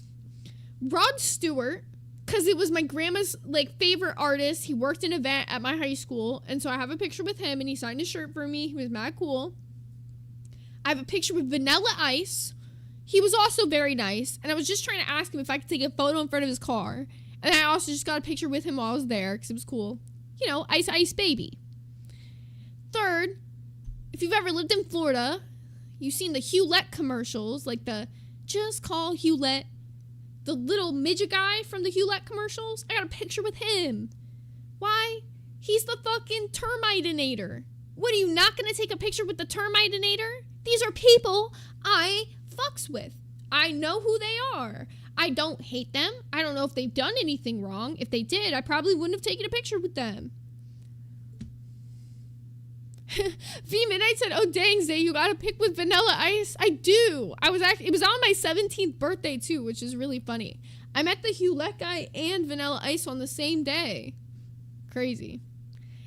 Speaker 1: Rod Stewart, because it was my grandma's like favorite artist. He worked in an event at my high school, and so I have a picture with him, and he signed a shirt for me. He was mad cool. I have a picture with Vanilla Ice. He was also very nice, and I was just trying to ask him if I could take a photo in front of his car. And I also just got a picture with him while I was there, because it was cool. You know, Ice Ice Baby. Third, if you've ever lived in Florida, you've seen the Hewlett commercials, like the "Just Call Hewlett," the little midget guy from the Hewlett commercials. I got a picture with him. Why? He's the fucking Termitinator. What, are you not gonna take a picture with the Termitinator? These are people I fucks with. I know who they are. I don't hate them. I don't know if they've done anything wrong. If they did, I probably wouldn't have taken a picture with them. V Midnight said, "Oh dang, Zay, you got a pic with Vanilla Ice." I do. It was on my 17th birthday too, which is really funny. I met the Hewlett guy and Vanilla Ice on the same day. Crazy.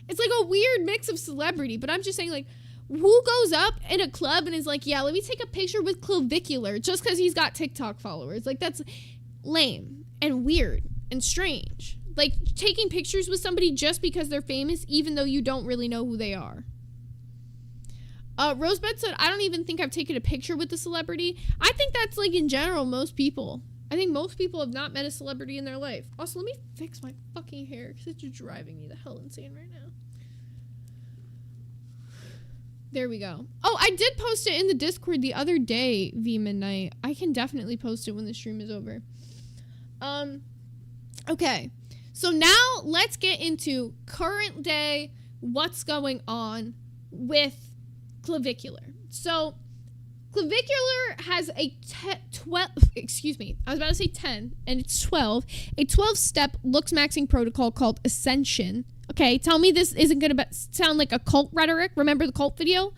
Speaker 1: It's like a weird mix of celebrity, but I'm just saying, like, who goes up in a club and is like, "Yeah, let me take a picture with Clavicular," just because he's got TikTok followers? Like, that's lame and weird and strange. Like, taking pictures with somebody just because they're famous, even though you don't really know who they are. Rosebud said, "I don't even think I've taken a picture with a celebrity." I think that's, like, in general, most people. I think most people have not met a celebrity in their life. Also, let me fix my fucking hair, because it's just driving me the hell insane right now. There we go. Oh, I did post it in the Discord the other day, V Midnight. I can definitely post it when the stream is over. Okay. So now let's get into current day, what's going on with Clavicular. So Clavicular has a 12, excuse me, I was about to say 10, and it's 12, a 12-step looks maxing protocol called Ascension. Okay, tell me this isn't going to sound like a cult rhetoric. Remember the cult video?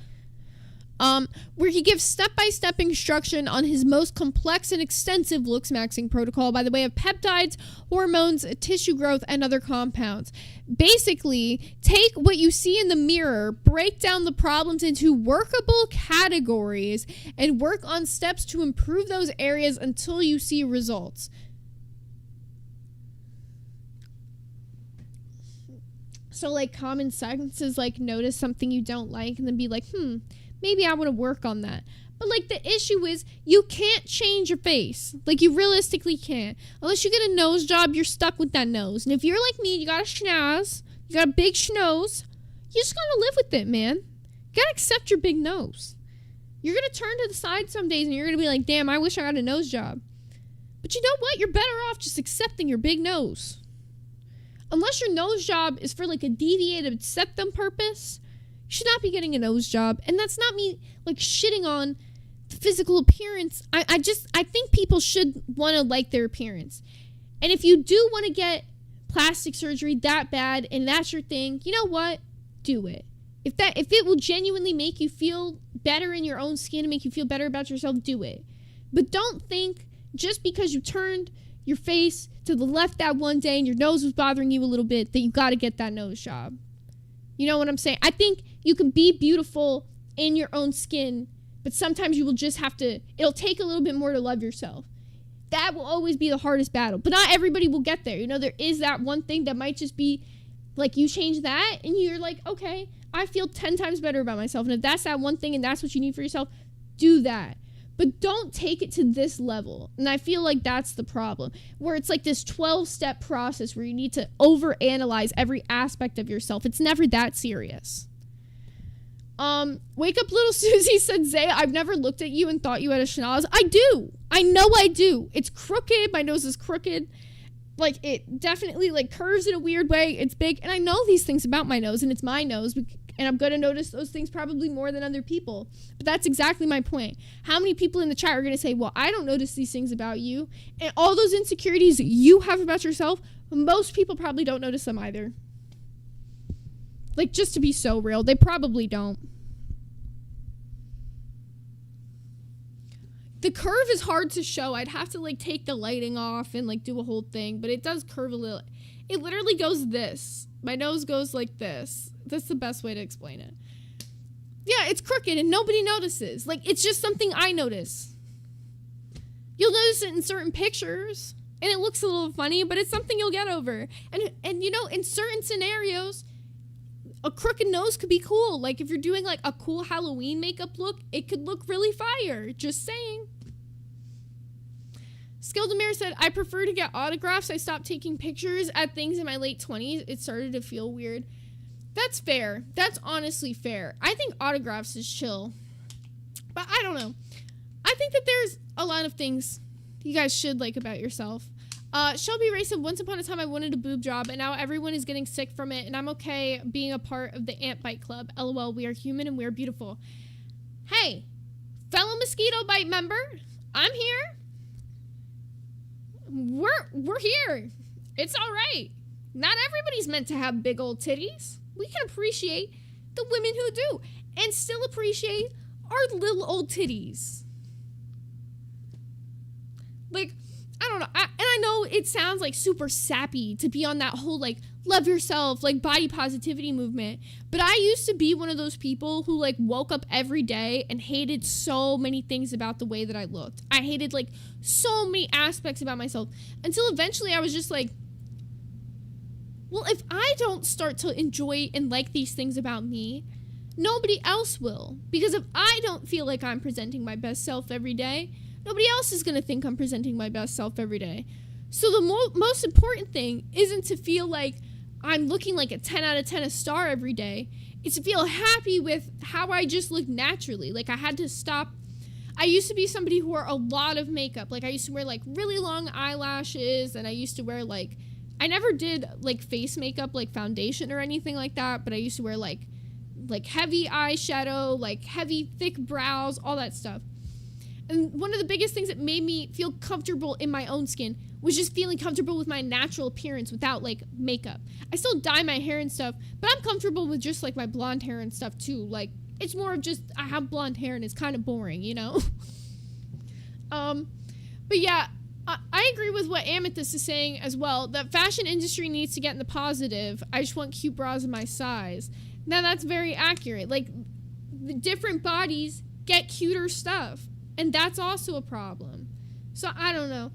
Speaker 1: Where he gives step-by-step instruction on his most complex and extensive looks maxing protocol by the way of peptides, hormones, tissue growth, and other compounds. Basically, take what you see in the mirror, break down the problems into workable categories, and work on steps to improve those areas until you see results. So, like, common sense is, like, notice something you don't like and then be like, maybe I want to work on that. But, like, the issue is you can't change your face. Like, you realistically can't. Unless you get a nose job, you're stuck with that nose. And if you're like me, you got a schnoz, you got a big schnoz, you just gotta live with it, man. You gotta accept your big nose. You're gonna turn to the side some days and you're gonna be like, damn, I wish I got a nose job. But you know what? You're better off just accepting your big nose. Unless your nose job is for, like, a deviated septum purpose, you should not be getting a nose job. And that's not me, like, shitting on the physical appearance. I think people should want to like their appearance. And if you do want to get plastic surgery that bad and that's your thing, you know what? Do it. If it will genuinely make you feel better in your own skin and make you feel better about yourself, do it. But don't think just because you turned your face to the left that one day and your nose was bothering you a little bit that you got to get that nose job. You know what I'm saying? I think you can be beautiful in your own skin, but sometimes you will just have to, it'll take a little bit more to love yourself. That will always be the hardest battle, but not everybody will get there. You know, there is that one thing that might just be Like, you change that and you're like, okay, I feel 10 times better about myself. And if that's that one thing and that's what you need for yourself, do that. But don't take it to this level. And I feel like that's the problem, where it's like this 12-step process where you need to overanalyze every aspect of yourself. It's never that serious. Wake Up Little Susie said, Zaya, I've never looked at you and thought you had a schnoz. I do. I know I do. It's crooked. My nose is crooked. Like, it definitely, like, curves in a weird way. It's big. And I know these things about my nose, and it's my nose. And I'm going to notice those things probably more than other people. But that's exactly my point. How many people in the chat are going to say, well, I don't notice these things about you. And all those insecurities you have about yourself, most people probably don't notice them either. Like, just to be so real, they probably don't. The curve is hard to show. I'd have to, like, take the lighting off and, like, do a whole thing. But it does curve a little. It literally goes this. My nose goes like this. That's the best way to explain it. Yeah, it's crooked and nobody notices. Like, it's just something I notice. You'll notice it in certain pictures, and it looks a little funny, but it's something you'll get over. And you know, in certain scenarios, a crooked nose could be cool. Like, if you're doing, like, a cool Halloween makeup look, it could look really fire. Just saying. Skildemir said, I prefer to get autographs. I stopped taking pictures at things in my late 20s. It started to feel weird. That's fair. That's honestly fair. I think autographs is chill. But I don't know. I think that there's a lot of things you guys should like about yourself. Shelby Ray said, once upon a time I wanted a boob job, and now everyone is getting sick from it, and I'm okay being a part of the Ant Bite Club. LOL, we are human and we are beautiful. Hey, fellow mosquito bite member, I'm here. We're here. It's all right. Not everybody's meant to have big old titties. We can appreciate the women who do, and still appreciate our little old titties. Like, I don't know. And I know it sounds like super sappy to be on that whole, like, love yourself, like, body positivity movement. But I used to be one of those people who, like, woke up every day and hated so many things about the way that I looked. I hated, like, so many aspects about myself. Until eventually I was just like, well, if I don't start to enjoy and like these things about me, nobody else will. Because if I don't feel like I'm presenting my best self every day, nobody else is going to think I'm presenting my best self every day. So the most important thing isn't to feel like I'm looking like a 10 out of 10 a star every day. It's to feel happy with how I just look naturally. Like, I had to stop. I used to be somebody who wore a lot of makeup. Like, I used to wear, like, really long eyelashes, and I used to wear, like, I never did, like, face makeup, like, foundation or anything like that, but I used to wear, like heavy eyeshadow, like, heavy, thick brows, all that stuff. And one of the biggest things that made me feel comfortable in my own skin was just feeling comfortable with my natural appearance without, like, makeup. I still dye my hair and stuff, but I'm comfortable with just, like, my blonde hair and stuff, too. Like, it's more of just, I have blonde hair and it's kind of boring, you know? But yeah, I agree with what Amethyst is saying as well, that fashion industry needs to get in the positive. I just want cute bras in my size. Now, that's very accurate. Like, the different bodies get cuter stuff, and that's also a problem. So, I don't know.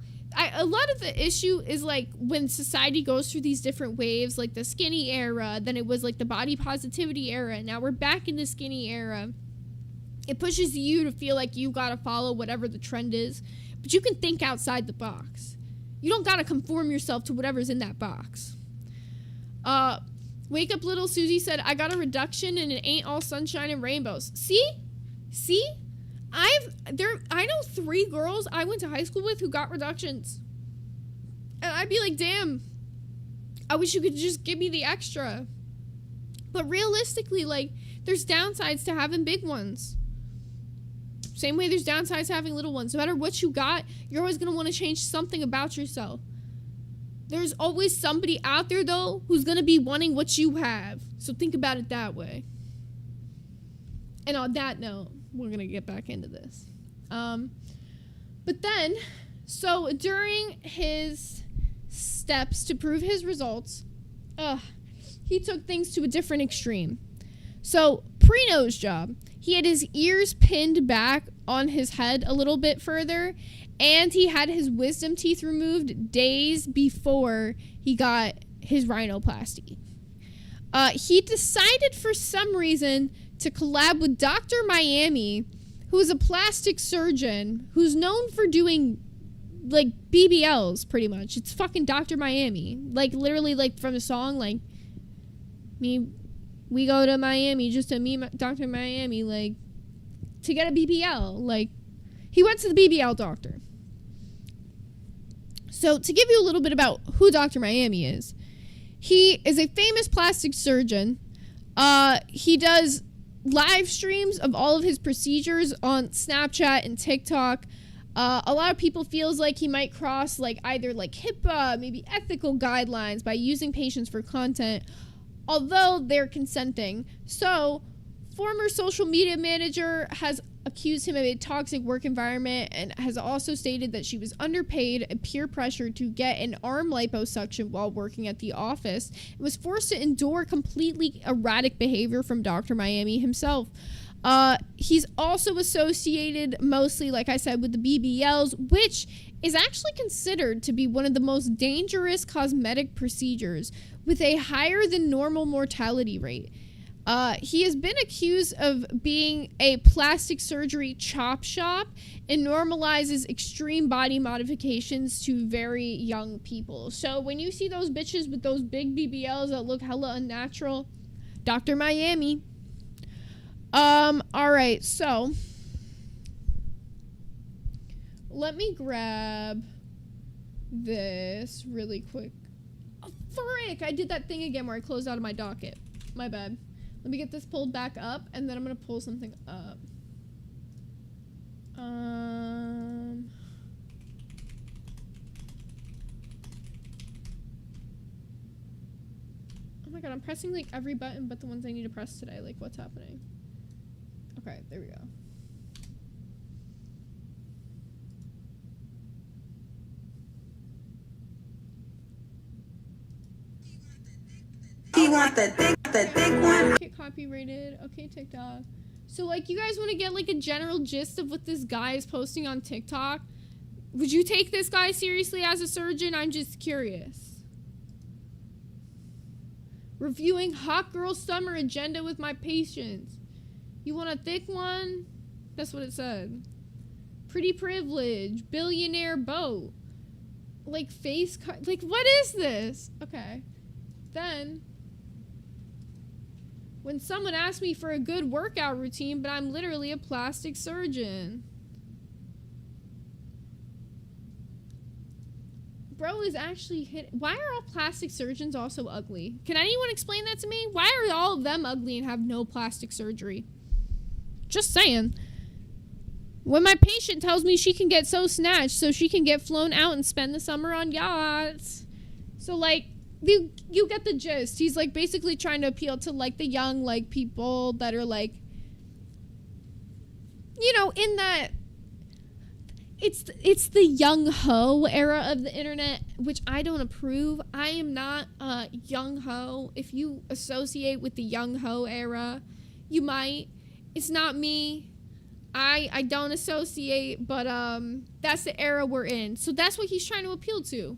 Speaker 1: A lot of the issue is, like, when society goes through these different waves, like the skinny era, then it was, like, the body positivity era, now we're back in the skinny era. It pushes you to feel like you gotta follow whatever the trend is, but you can think outside the box. You don't gotta conform yourself to whatever's in that box. Wake Up Little Susie said, I got a reduction and it ain't all sunshine and rainbows. See? I know 3 girls I went to high school with who got reductions. And I'd be like, damn, I wish you could just give me the extra. But realistically, like, there's downsides to having big ones. Same way there's downsides to having little ones. No matter what you got, you're always going to want to change something about yourself. There's always somebody out there, though, who's going to be wanting what you have. So think about it that way. And on that note, we're going to get back into this. But then, so during his steps to prove his results, he took things to a different extreme. So, pre-nose job, he had his ears pinned back on his head a little bit further, and he had his wisdom teeth removed days before he got his rhinoplasty. He decided for some reason to collab with Dr. Miami, who is a plastic surgeon who's known for doing like BBLs pretty much. It's fucking Dr. Miami. Like literally like from the song, like we go to Miami just to meet Dr. Miami, like to get a BBL. Like he went to the BBL doctor. So to give you a little bit about who Dr. Miami is, he is a famous plastic surgeon. He does live streams of all of his procedures on Snapchat and TikTok. A lot of people feels like he might cross like either like HIPAA, maybe ethical guidelines by using patients for content, although they're consenting. So, former social media manager has accused him of a toxic work environment and has also stated that she was underpaid and peer pressured to get an arm liposuction while working at the office and was forced to endure completely erratic behavior from Dr. Miami himself. He's also associated mostly, like I said, with the BBLs, which is actually considered to be one of the most dangerous cosmetic procedures with a higher than normal mortality rate. He has been accused of being a plastic surgery chop shop and normalizes extreme body modifications to very young people. So when you see those bitches with those big BBLs that look hella unnatural, Dr. Miami. Alright, so let me grab this really quick. Oh, frick! I did that thing again where I closed out of my docket. My bad. Let me get this pulled back up, and then I'm gonna pull something up. Oh my god, I'm pressing like every button but the ones I need to press today. Like, what's happening? Okay, there we go.
Speaker 15: You want the thick one?
Speaker 1: Get copyrighted. Okay, TikTok. So, like, you guys want to get, like, a general gist of what this guy is posting on TikTok? Would you take this guy seriously as a surgeon? I'm just curious. Reviewing hot girl summer agenda with my patients. You want a thick one? That's what it said. Pretty privilege. Billionaire boat. Like, face cut. Like, what is this? Okay. Then, when someone asks me for a good workout routine, but I'm literally a plastic surgeon. Bro is actually hit. Why are all plastic surgeons also ugly? Can anyone explain that to me? Why are all of them ugly and have no plastic surgery? Just saying. When my patient tells me she can get so snatched so she can get flown out and spend the summer on yachts. So, like, you get the gist. He's, like, basically trying to appeal to, like, the young, like, people that are, like, you know, in that it's the young ho era of the internet, which I don't approve. I am not a young ho. If you associate with the young ho era, you might. It's not me. I don't associate, but that's the era we're in. So that's what he's trying to appeal to.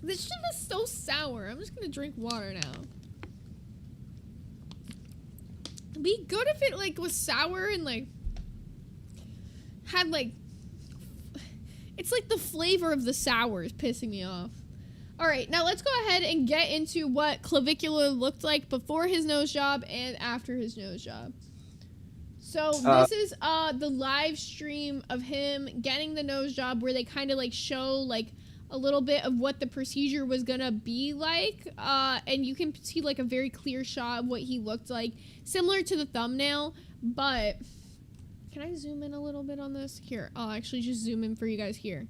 Speaker 1: This shit is so sour. I'm just gonna drink water now. It'd be good if it, like, was sour and, like, had, like, it's like the flavor of the sour is pissing me off. Alright, now let's go ahead and get into what Clavicular looked like before his nose job and after his nose job. So this is the live stream of him getting the nose job where they kind of, like, show, like, a little bit of what the procedure was gonna be like, and you can see, like, a very clear shot of what he looked like, similar to the thumbnail. But can I zoom in a little bit on this? Here, I'll actually just zoom in for you guys here.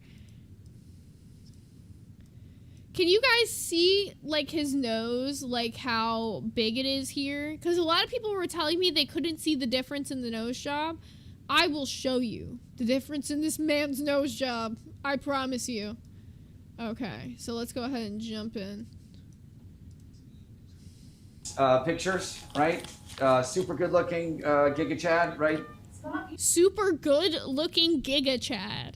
Speaker 1: Can you guys see, like, his nose, like, how big it is here? Because a lot of people were telling me they couldn't see the difference in the nose job. I will show you the difference in this man's nose job. I promise you. Okay, so let's go ahead and jump in.
Speaker 16: Pictures, right? Super good looking Giga Chad, right?
Speaker 1: Super good looking Giga Chad.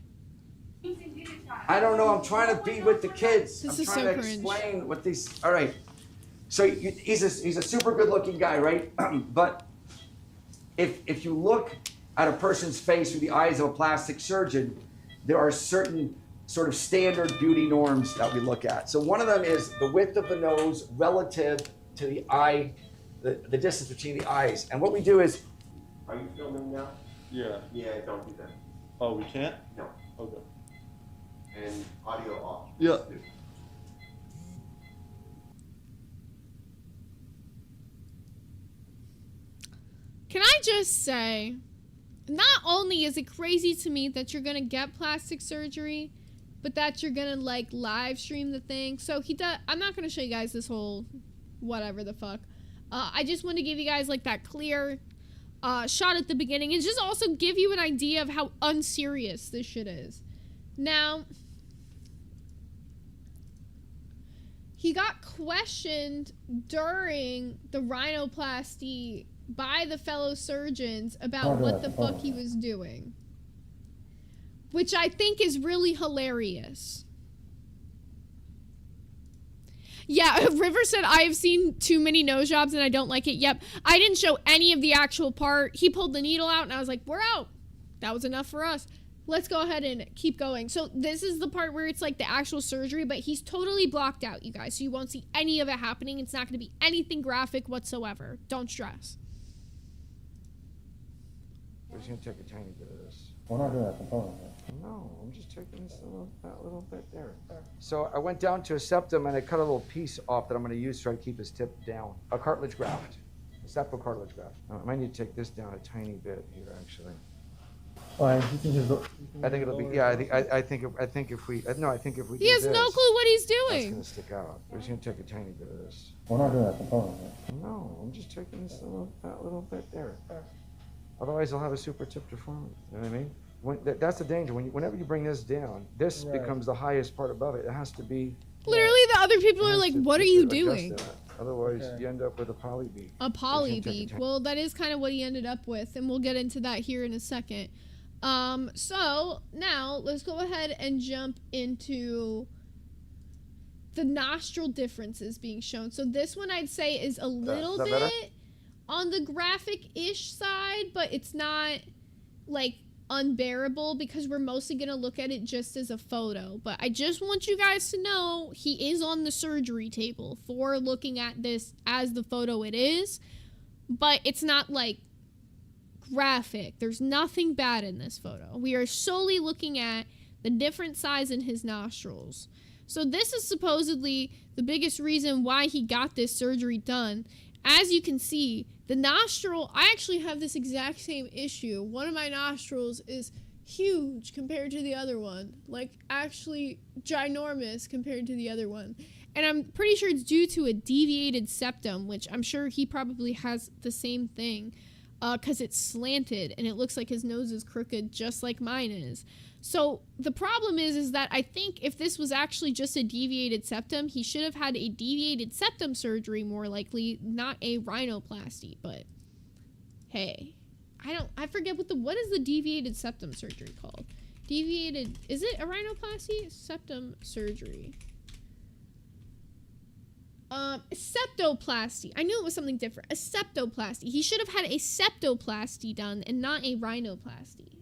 Speaker 16: I don't know. I'm trying to be with the kids.
Speaker 1: This
Speaker 16: I'm
Speaker 1: is
Speaker 16: trying
Speaker 1: so
Speaker 16: to
Speaker 1: cringe.
Speaker 16: explain what these. All right. So he's a super good-looking guy, right? But if you look at a person's face through the eyes of a plastic surgeon, there are certain sort of standard beauty norms that we look at. So one of them is the width of the nose relative to the eye, the distance between the eyes. And what we do is. Are you filming now?
Speaker 17: Yeah.
Speaker 16: Yeah, don't do that.
Speaker 17: Oh, we can't?
Speaker 16: No.
Speaker 17: Okay.
Speaker 16: And audio off.
Speaker 17: Yeah.
Speaker 1: Can I just say, not only is it crazy to me that you're gonna get plastic surgery, but that you're gonna like live stream the thing. So he does. I'm not gonna show you guys this whole whatever the fuck. I just want to give you guys like that clear shot at the beginning and just also give you an idea of how unserious this shit is. Now, he got questioned during the rhinoplasty by the fellow surgeons about what the fuck he was doing, which I think is really hilarious. Yeah, River said, I have seen too many nose jobs and I don't like it. Yep, I didn't show any of the actual part. He pulled the needle out and I was like, we're out. That was enough for us. Let's go ahead and keep going. So this is the part where it's like the actual surgery, but he's totally blocked out, you guys. So you won't see any of it happening. It's not going to be anything graphic whatsoever. Don't stress.
Speaker 16: We're just gonna take a tiny bit of this.
Speaker 18: We're not doing that component.
Speaker 16: No, I'm just taking this that little bit there. So I went down to a septum and I cut a little piece off that I'm gonna use to try to keep his tip down. A cartilage graft, a septal cartilage graft. I might need to take this down a tiny bit here, actually.
Speaker 18: Well, you can just
Speaker 16: I think it'll be. Yeah, I think if we. No, I think if we.
Speaker 1: He
Speaker 16: do
Speaker 1: has
Speaker 16: this,
Speaker 1: no clue what he's
Speaker 16: That's
Speaker 1: doing.
Speaker 16: gonna stick out. We're just gonna take a tiny bit of this.
Speaker 18: We're not doing that component.
Speaker 16: No, I'm just taking this that little bit there. Otherwise, I'll have a super tip deformity. You know what I mean? That's the danger. Whenever you bring this down, this becomes the highest part above it. It has to be.
Speaker 1: Literally, the other people are like, what are you doing?
Speaker 16: Otherwise, you end up with a poly beak.
Speaker 1: A poly beak. Well, that is kind of what he ended up with, and we'll get into that here in a second. So now let's go ahead and jump into the nostril differences being shown. So this one I'd say is a little bit
Speaker 16: better?
Speaker 1: on the graphic-ish side, but it's not like unbearable because we're mostly gonna look at it just as a photo. But I just want you guys to know he is on the surgery table for looking at this as the photo it is, but it's not like graphic. There's nothing bad in this photo. We are solely looking at the different size in his nostrils. So this is supposedly the biggest reason why he got this surgery done. As you can see, the nostril, I actually have this exact same issue. One of my nostrils is huge compared to the other one. Like, actually ginormous compared to the other one. And I'm pretty sure it's due to a deviated septum, which I'm sure he probably has the same thing. Because it's slanted and it looks like his nose is crooked just like mine is. So the problem is that I think if this was actually just a deviated septum, he should have had a deviated septum surgery more likely, not a rhinoplasty. But hey, I forget what is the deviated septum surgery called? Deviated, is it a rhinoplasty? Septum surgery. Septoplasty. I knew it was something different. A septoplasty. He should have had a septoplasty done and not a rhinoplasty.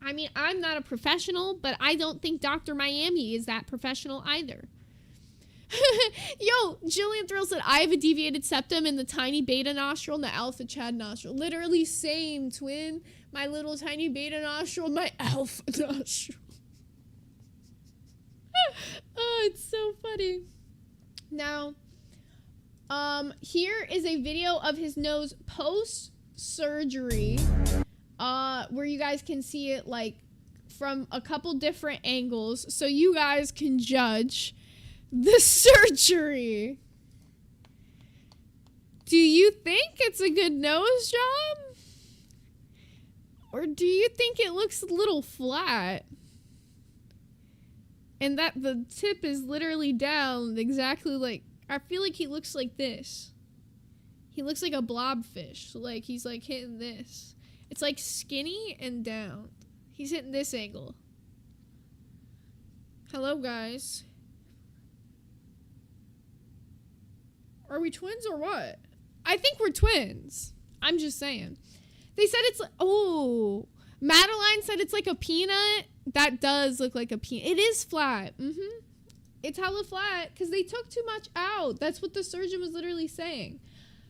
Speaker 1: I mean, I'm not a professional, but I don't think Dr. Miami is that professional either. Yo, Jillian Thrill said, I have a deviated septum in the tiny beta nostril and the alpha Chad nostril. Literally same, twin. My little tiny beta nostril, my alpha nostril. Oh, it's so funny. Now, here is a video of his nose post-surgery, where you guys can see it, like, from a couple different angles, so you guys can judge the surgery. Do you think it's a good nose job? Or do you think it looks a little flat? And that the tip is literally down exactly like, I feel like he looks like this. He looks like a blobfish. So like he's like hitting this. It's like skinny and down. He's hitting this angle. Hello, guys. Are we twins or what? I think we're twins. I'm just saying. They said it's... Oh. Madeline said it's like a peanut. That does look like a peanut. It is flat. Mm-hmm. It's hella flat because they took too much out. That's what the surgeon was literally saying.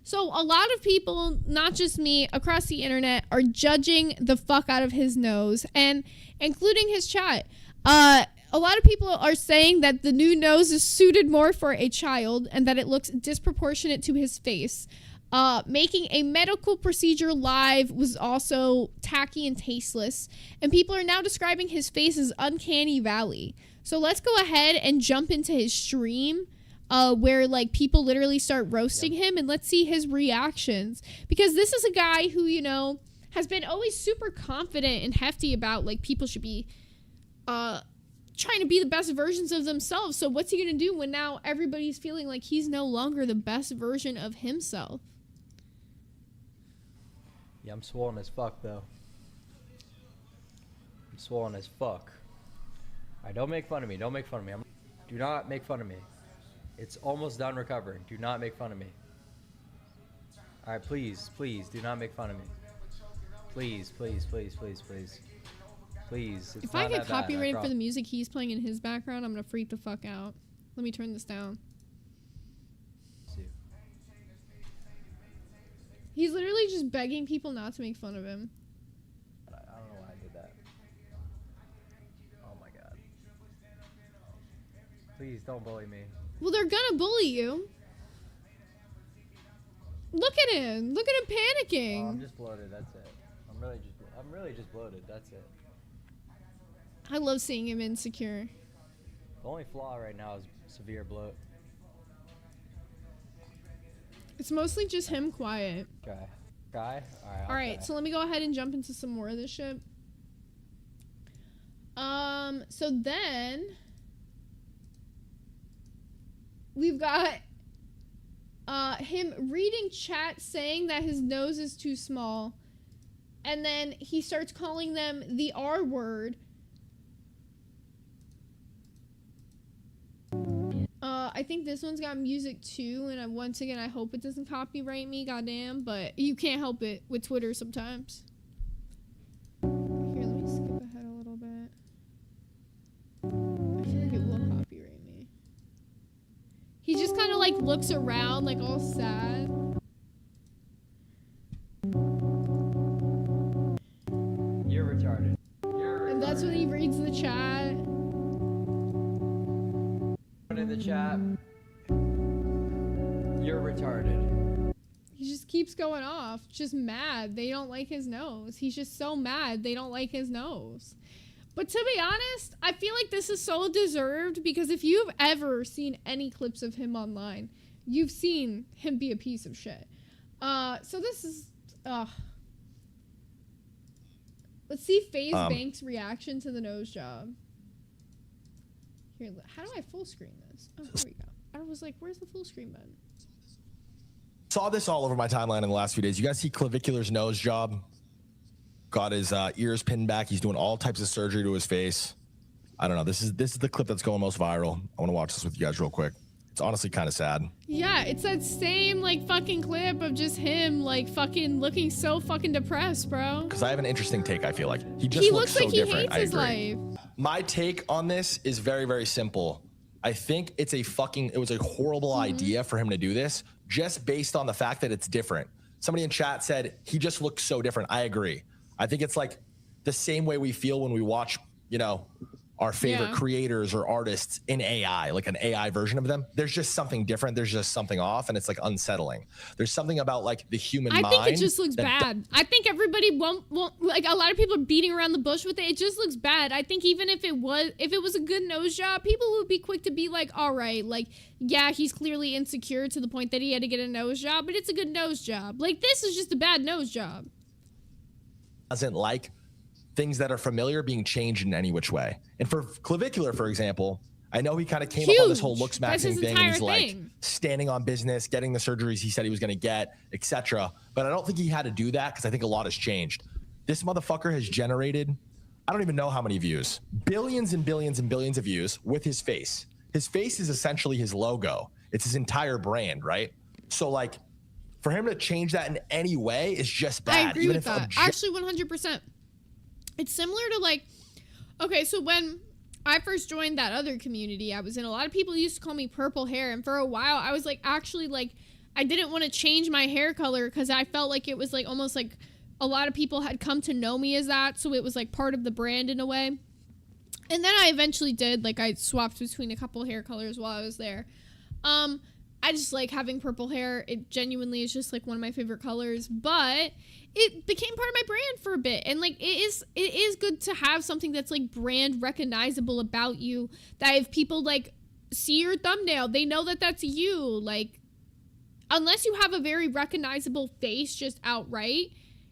Speaker 1: So a lot of people, not just me, across the internet are judging the fuck out of his nose, and including his chat. A lot of people are saying that the new nose is suited more for a child and that it looks disproportionate to his face. Making a medical procedure live was also tacky and tasteless, and people are now describing his face as uncanny valley. So let's go ahead and jump into his stream, where like people literally start roasting him, and let's see his reactions, because this is a guy who, you know, has been always super confident and hefty about like people should be trying to be the best versions of themselves. So what's he gonna do when now everybody's feeling like he's no longer the best version of himself?
Speaker 17: Yeah, I'm swollen as fuck though. I'm swollen as fuck. Alright, don't make fun of me. Don't make fun of me. Do not make fun of me. It's almost done recovering. Do not make fun of me. Alright, please, please, do not make fun of me. Please, please, please, please, please. Please. It's
Speaker 1: If I
Speaker 17: not
Speaker 1: get
Speaker 17: that bad,
Speaker 1: copyrighted for the music he's playing in his background, I'm gonna freak the fuck out. Let me turn this down. He's literally just begging people not to make fun of him.
Speaker 17: I don't know why I did that. Oh my god. Please don't bully me.
Speaker 1: Well, they're gonna bully you. Look at him. Look at him panicking.
Speaker 17: Oh, I'm just bloated. That's it. I'm really just bloated. That's it.
Speaker 1: I love seeing him insecure.
Speaker 17: The only flaw right now is severe bloat.
Speaker 1: It's mostly just him quiet.
Speaker 17: Try? Alright.
Speaker 1: All right, so let me go ahead and jump into some more of this shit. So then we've got him reading chat saying that his nose is too small, and then he starts calling them the R word. I think this one's got music too, and once again, I hope it doesn't copyright me, goddamn, but you can't help it with Twitter sometimes. Here, let me skip ahead a little bit. I feel like it will copyright me. He just kind of like looks around, like all sad.
Speaker 17: You're retarded.
Speaker 1: And that's when he reads the chat.
Speaker 17: In the chat. You're retarded.
Speaker 1: He just keeps going off, just mad. They don't like his nose. He's just so mad they don't like his nose. But to be honest, I feel like this is so deserved, because if you've ever seen any clips of him online, you've seen him be a piece of shit. So this is, let's see FaZe Bank's reaction to the nose job. Here, how do I full screen this? Oh, here we go. I was like, where's the full screen button?
Speaker 19: Saw this all over my timeline in the last few days. You guys see Clavicular's nose job? Got his ears pinned back. He's doing all types of surgery to his face. I don't know. This is the clip that's going most viral. I want to watch this with you guys real quick. It's honestly kind of sad.
Speaker 1: Yeah, it's that same like fucking clip of just him like fucking looking so fucking depressed, bro.
Speaker 19: Because I have an interesting take, I feel like. He just looks so
Speaker 1: like he
Speaker 19: different.
Speaker 1: hates his life.
Speaker 19: My take on this is very, very simple. I think it was a horrible idea for him to do this, just based on the fact that it's different. Somebody in chat said he just looks so different. I agree. I think it's like the same way we feel when we watch, you know, our favorite creators or artists in AI, like an AI version of them. There's just something different. There's just something off, and it's like unsettling. There's something about like the human mind.
Speaker 1: I think it just looks bad. I think everybody won't like, a lot of people are beating around the bush with it. It just looks bad. I think even if it was a good nose job, people would be quick to be like, all right, like, yeah, he's clearly insecure to the point that he had to get a nose job, but it's a good nose job. Like, this is just a bad nose job.
Speaker 19: Doesn't like things that are familiar being changed in any which way. And for Clavicular, for example, I know he kind of came up on this whole looks maxing thing, and he's like standing on business, getting the surgeries he said he was going to get, etc. But I don't think he had to do that, because I think a lot has changed. This motherfucker has generated I don't even know how many views, billions and billions and billions of views with his face. His face is essentially his logo. It's his entire brand, right? So like, for him to change that in any way is just bad.
Speaker 1: I agree with that. Actually, 100%. It's similar to like, okay, so when I first joined that other community I was in, a lot of people used to call me purple hair. And for a while, I was like, actually, like, I didn't want to change my hair color because I felt like it was like almost like a lot of people had come to know me as that. So it was like part of the brand in a way. And then I eventually did, like, I swapped between a couple hair colors while I was there. I just like having purple hair. It genuinely is just like one of my favorite colors, but it became part of my brand for a bit. And like, it is good to have something that's like brand recognizable about you, that if people like see your thumbnail, they know that that's you. Like, unless you have a very recognizable face just outright,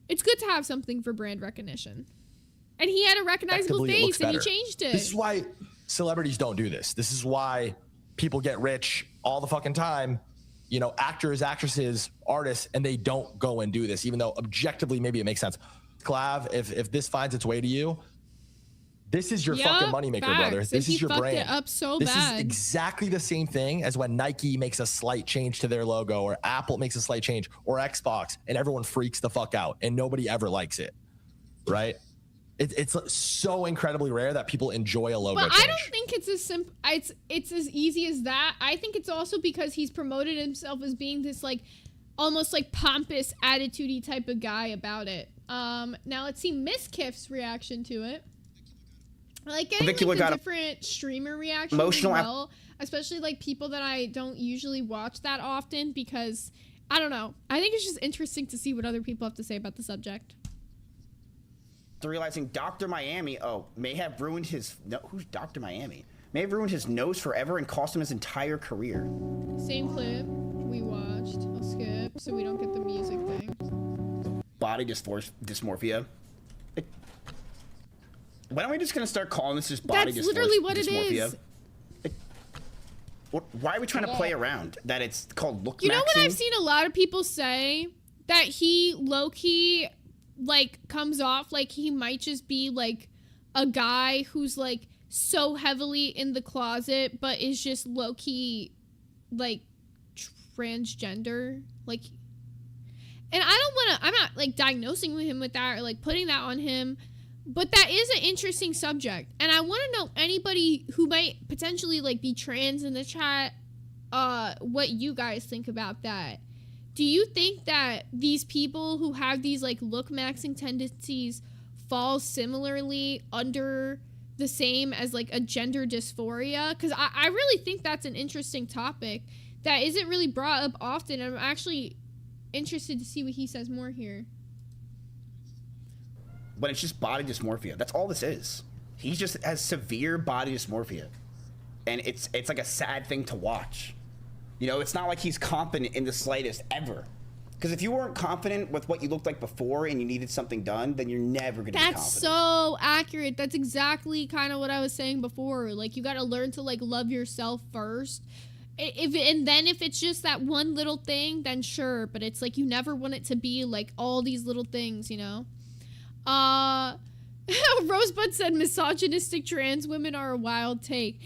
Speaker 1: it's good to have something for brand recognition. And he had a recognizable face and he changed it.
Speaker 19: This is why celebrities don't do this. This is why people get rich all the fucking time, you know, actors, actresses, artists, and they don't go and do this, even though objectively maybe it makes sense. Clav, if this finds its way to you, this is your fucking moneymaker, brother. This is your brand.
Speaker 1: It up so
Speaker 19: this
Speaker 1: bad.
Speaker 19: is exactly the same thing as when Nike makes a slight change to their logo, or Apple makes a slight change, or Xbox, and everyone freaks the fuck out, and nobody ever likes it, right? It's so incredibly rare that people enjoy a logo
Speaker 1: But
Speaker 19: change.
Speaker 1: I don't think it's as simple. It's as easy as that. I think it's also because he's promoted himself as being this like almost like pompous, attitude-y type of guy about it. Now let's see Miss Kiff's reaction to it. I like getting like, the different streamer reactions as well, especially like people that I don't usually watch that often, because I don't know. I think it's just interesting to see what other people have to say about the subject.
Speaker 20: Realizing Dr. Miami, may have ruined his, who's Dr. Miami? May have ruined his nose forever and cost him his entire career.
Speaker 1: Same clip we watched. I'll skip so we don't get the music thing.
Speaker 20: Body dysmorphia. When are we just gonna start calling this just body dysmorphia?
Speaker 1: That's literally what it is.
Speaker 20: Why are we trying to play around that it's called look maxing?
Speaker 1: You know what I've seen a lot of people say? That he low-key like comes off like he might just be like a guy who's like so heavily in the closet but is just low-key like transgender, like, and I'm not like diagnosing him with that or like putting that on him, but that is an interesting subject, and I want to know anybody who might potentially like be trans in the chat what you guys think about that. Do you think that these people who have these like look maxing tendencies fall similarly under the same as like a gender dysphoria? Because I really think that's an interesting topic that isn't really brought up often. I'm actually interested to see what he says more here.
Speaker 20: But it's just body dysmorphia. That's all this is. He just has severe body dysmorphia. And it's like a sad thing to watch. You know, it's not like he's confident in the slightest ever. Because if you weren't confident with what you looked like before and you needed something done, then you're never going to be confident.
Speaker 1: That's so accurate. That's exactly kind of what I was saying before. Like, you got to learn to, like, love yourself first. And then if it's just that one little thing, then sure. But it's like you never want it to be, like, all these little things, you know? Rosebud said misogynistic trans women are a wild take.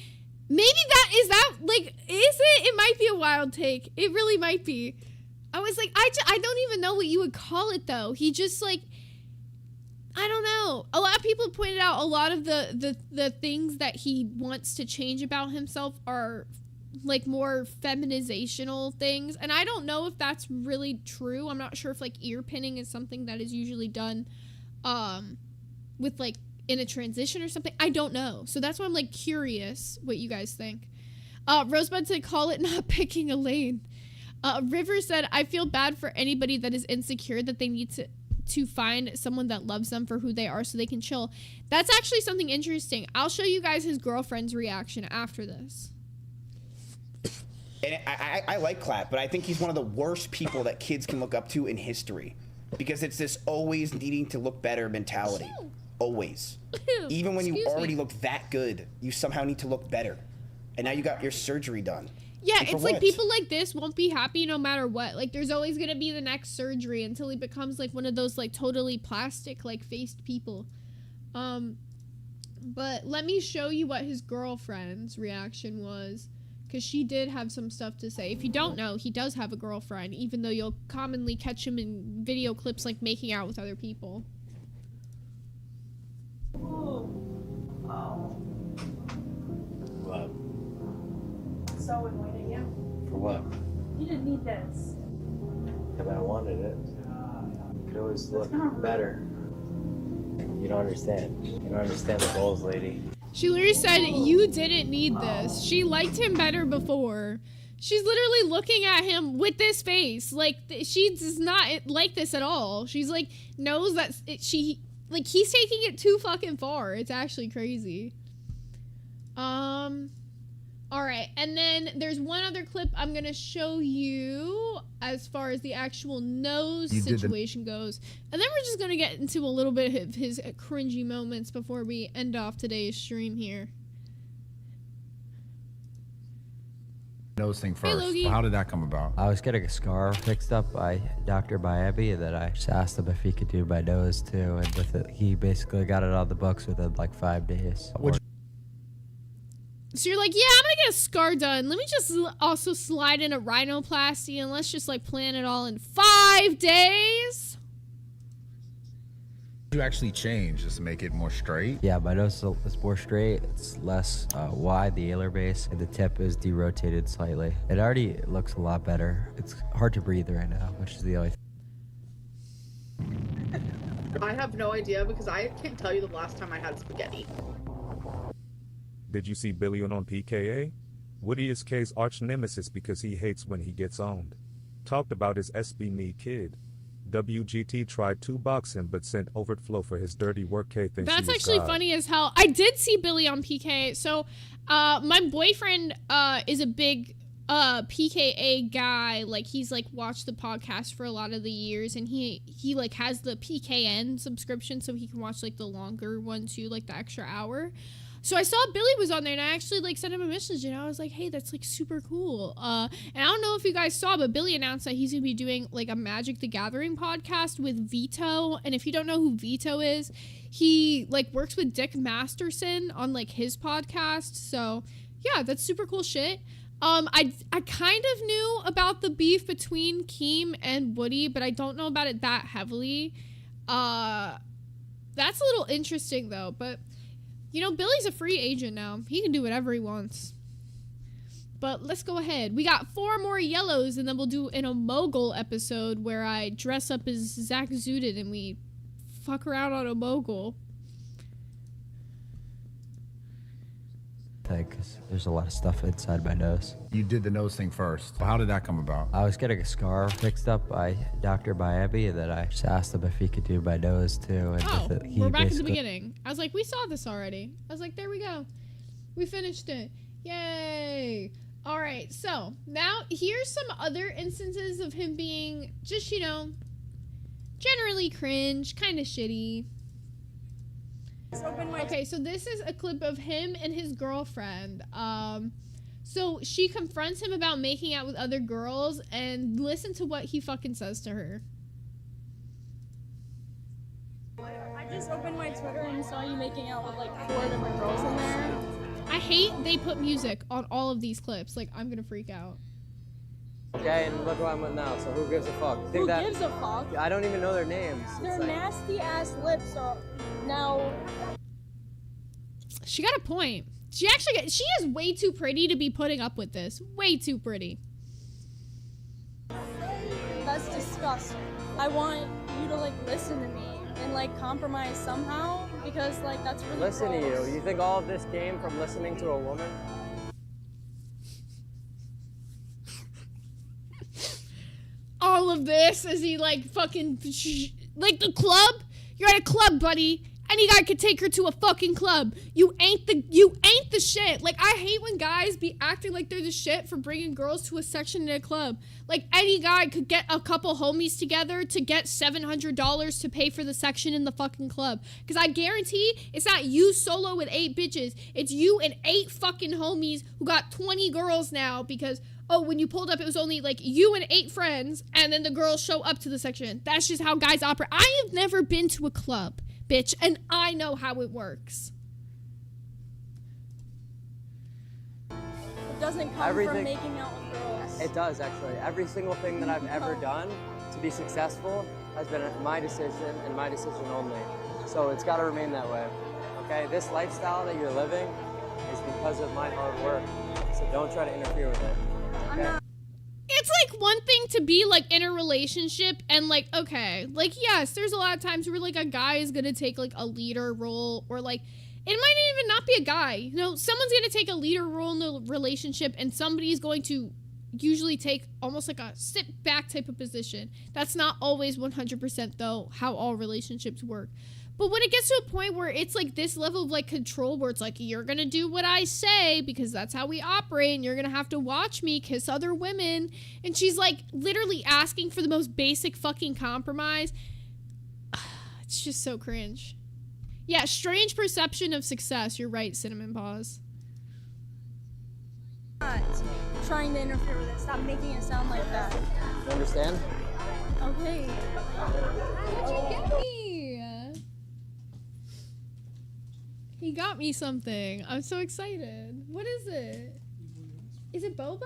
Speaker 1: Maybe is that like, is it? It might be a wild take. It really might be. I was like, I don't even know what you would call it though. He just like, I don't know. A lot of people pointed out a lot of the things that he wants to change about himself are like more feminizational things. And I don't know if that's really true. I'm not sure if like ear pinning is something that is usually done with like in a transition or something. I don't know. So that's why I'm like curious what you guys think. Rosebud said, call it not picking a lane. River said, I feel bad for anybody that is insecure that they need to find someone that loves them for who they are so they can chill. That's actually something interesting. I'll show you guys his girlfriend's reaction after this.
Speaker 20: And I like Clap, but I think he's one of the worst people that kids can look up to in history. Because it's this always needing to look better mentality. Always. Even when you already look that good, you somehow need to look better. And now you got your surgery done.
Speaker 1: Yeah, it's like people like this won't be happy no matter what. Like, there's always going to be the next surgery until he becomes like one of those like totally plastic like faced people. But let me show you what his girlfriend's reaction was, because she did have some stuff to say. If you don't know, he does have a girlfriend, even though you'll commonly catch him in video clips like making out with other people.
Speaker 17: What?
Speaker 12: So annoying you.
Speaker 17: For what?
Speaker 12: You didn't need this.
Speaker 17: Yeah, but I wanted it. Could always look better. You don't understand. You don't understand the goals, lady.
Speaker 1: She literally said, you didn't need this. She liked him better before. She's literally looking at him with this face. Like, she does not like this at all. She's like, knows that he's taking it too fucking far. It's actually crazy. Alright, and then there's one other clip I'm gonna show you as far as the actual nose situation goes. And then we're just gonna get into a little bit of his cringy moments before we end off today's stream here.
Speaker 21: Nose thing first.
Speaker 1: Logie.
Speaker 21: How did that come about?
Speaker 17: I was getting a scar fixed up by Dr. Bayabi, and then I just asked him if he could do my nose too, and with it, he basically got it on the books within like 5 days.
Speaker 1: So you're like, yeah, I'm gonna get a scar done. Let me just also slide in a rhinoplasty and let's just like plan it all in 5 days.
Speaker 21: You actually change just to make it more straight?
Speaker 17: Yeah, my nose is more straight. It's less wide, the alar base, and the tip is derotated slightly. It already looks a lot better. It's hard to breathe right now, which is the only thing.
Speaker 2: I have no idea because I can't tell you the last time I had spaghetti.
Speaker 5: Did you see Billy on PKA? Woody is K's arch nemesis because he hates when he gets owned. Talked about his SB me kid. WGT tried to box him but sent overflow for his dirty work. K thinks
Speaker 1: That's actually funny as hell. I did see Billy on PK. So my boyfriend is a big PKA guy. Like, he's like watched the podcast for a lot of the years, and he like has the PKN subscription so he can watch like the longer one too, like the extra hour. So I saw Billy was on there, and I actually like sent him a message, and I was like, hey, that's like super cool. And I don't know if you guys saw, but Billy announced that he's gonna be doing like a Magic the Gathering podcast with Vito. And if you don't know who Vito is, he like works with Dick Masterson on like his podcast. So yeah, that's super cool shit. I kind of knew about the beef between Keem and Woody, but I don't know about it that heavily. That's a little interesting though, but you know, Billy's a free agent now. He can do whatever he wants. But let's go ahead. We got 4 more yellows, and then we'll do an Omegle episode where I dress up as Zach Zooted and we fuck around on Omegle.
Speaker 17: Because there's a lot of stuff inside my nose.
Speaker 21: You did the nose thing first. How did that come about?
Speaker 17: I was getting a scar fixed up by Dr. Bayabi, and then I just asked him if he could do my nose too. And
Speaker 1: Oh,
Speaker 17: with it, he
Speaker 1: we're back at the
Speaker 17: basically-
Speaker 1: beginning. I was like, we saw this already. I was like, there we go. We finished it. Yay. All right, so now here's some other instances of him being just, you know, generally cringe, kind of shitty. Okay, so this is a clip of him and his girlfriend. So she confronts him about making out with other girls, and listen to what he fucking says to her.
Speaker 12: I just opened my Twitter and saw you making out with like 4 different girls in there.
Speaker 1: I hate they put music on all of these clips. Like, I'm gonna freak out.
Speaker 13: Okay, and look who I'm with now, so who gives a fuck?
Speaker 12: Who gives a fuck?
Speaker 13: I don't even know their names.
Speaker 12: Their nasty ass lips are now.
Speaker 1: She got a point. She is way too pretty to be putting up with this. Way too pretty.
Speaker 12: That's disgusting. I want you to like listen to me and like compromise somehow because like that's really
Speaker 13: Listen to
Speaker 12: gross.
Speaker 13: you. You think all of this came from listening to a woman?
Speaker 1: All of this as he like fucking like the club. You're at a club, buddy. Any guy could take her to a fucking club. You ain't the shit. Like, I hate when guys be acting like they're the shit for bringing girls to a section in a club. Like, any guy could get a couple homies together to get $700 to pay for the section in the fucking club. Because I guarantee it's not you solo with 8 bitches. It's you and 8 fucking homies who got 20 girls now because, oh, when you pulled up, it was only like you and 8 friends, and then the girls show up to the section. That's just how guys operate. I have never been to a club, bitch, and I know how it works.
Speaker 12: doesn't come from making out with girls.
Speaker 13: It does, actually. Every single thing that I've ever done to be successful has been my decision and my decision only. So it's got to remain that way. Okay? This lifestyle that you're living is because of my hard work. So don't try to interfere with it. Okay?
Speaker 1: It's like one thing to be like in a relationship and like, okay, like yes, there's a lot of times where like a guy is gonna take like a leader role, or like it might even not be a guy. You know, someone's gonna take a leader role in the relationship and somebody's going to usually take almost like a sit back type of position. That's not always 100% though how all relationships work. But when it gets to a point where it's like this level of like control where it's like, you're gonna do what I say because that's how we operate and you're gonna have to watch me kiss other women. And she's like literally asking for the most basic fucking compromise. It's just so cringe. Yeah, strange perception of success. You're right, Cinnamon Paws.
Speaker 12: Not trying to interfere with it. Stop making it sound like that.
Speaker 13: You understand?
Speaker 12: Okay.
Speaker 1: How'd you get me? He got me something. I'm so excited. What is it? Is it boba?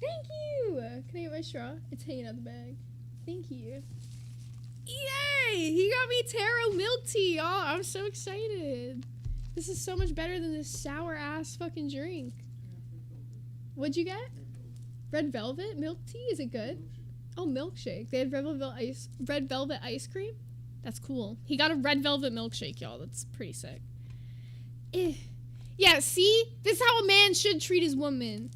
Speaker 1: Thank you. Can I get my straw? It's hanging out the bag. Thank you. Yay! He got me taro milk tea. Oh, I'm so excited. This is so much better than this sour ass fucking drink. What'd you get? Red velvet milk tea? Is it good? Oh, milkshake. They had red velvet ice cream? That's cool. He got a red velvet milkshake, y'all. That's pretty sick. Yeah, see? This is how a man should treat his woman.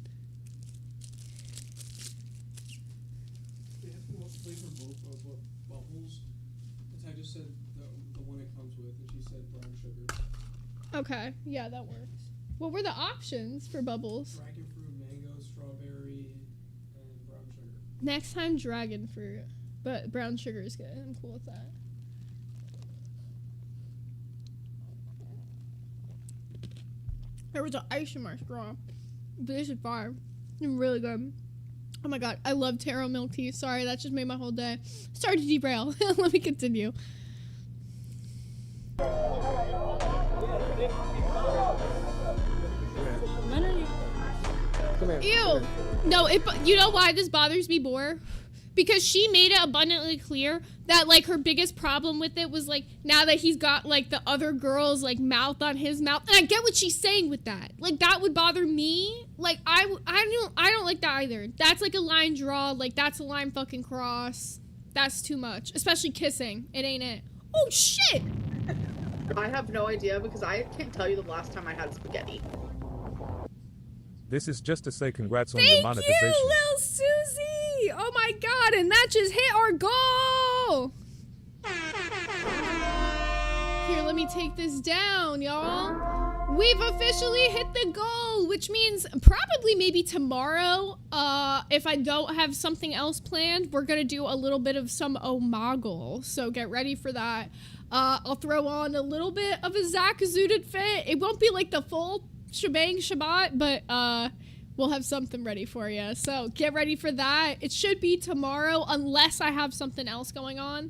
Speaker 9: They have to flavor both bubbles. I just said the one it comes with, and she said brown sugar.
Speaker 1: Okay, yeah, that works. What were the options for bubbles?
Speaker 9: Dragon fruit, mango, strawberry, and brown sugar.
Speaker 1: Next time, dragon fruit. But brown sugar is good. I'm cool with that. There was an ice in my straw. But this is fire. It's really good. Oh my god, I love taro milk tea. Sorry, that just made my whole day. Sorry to derail. Let me continue. Ew. No, you know why this bothers me more? Because she made it abundantly clear that like her biggest problem with it was like now that he's got like the other girl's like mouth on his mouth, and I get what she's saying with that. Like that would bother me. Like I don't like that either. That's like a line draw. Like that's a line fucking cross. That's too much, especially kissing. It ain't it. Oh shit!
Speaker 2: I have no idea because I can't tell you the last time I had spaghetti.
Speaker 5: This is just to say congrats on your monetization.
Speaker 1: Thank you, Lil Susie! Oh my god, and that just hit our goal! Here, let me take this down, y'all. We've officially hit the goal, which means probably maybe tomorrow, if I don't have something else planned, we're gonna do a little bit of some Omegle. So get ready for that. I'll throw on a little bit of a Zach Zooted fit. It won't be like the full shebang Shabbat, but we'll have something ready for you. So get ready for that. It should be tomorrow unless I have something else going on.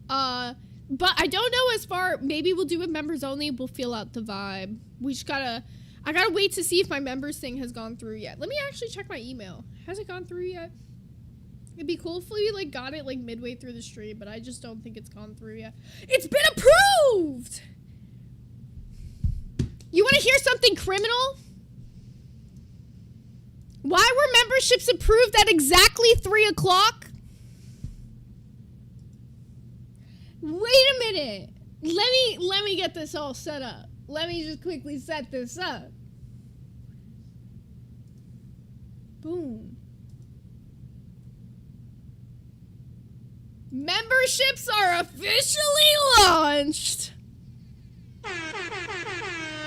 Speaker 1: But I don't know as far, maybe we'll do it members only. We'll feel out the vibe. We just I gotta wait to see if my members thing has gone through yet. Let me actually check my email. Has it gone through yet? It'd be cool if we like got it like midway through the stream, but I just don't think it's gone through yet. It's been approved! You want to hear something criminal? Why were memberships approved at exactly 3 o'clock? Wait a minute. Let me get this all set up. Let me just quickly set this up. Boom. Memberships are officially launched.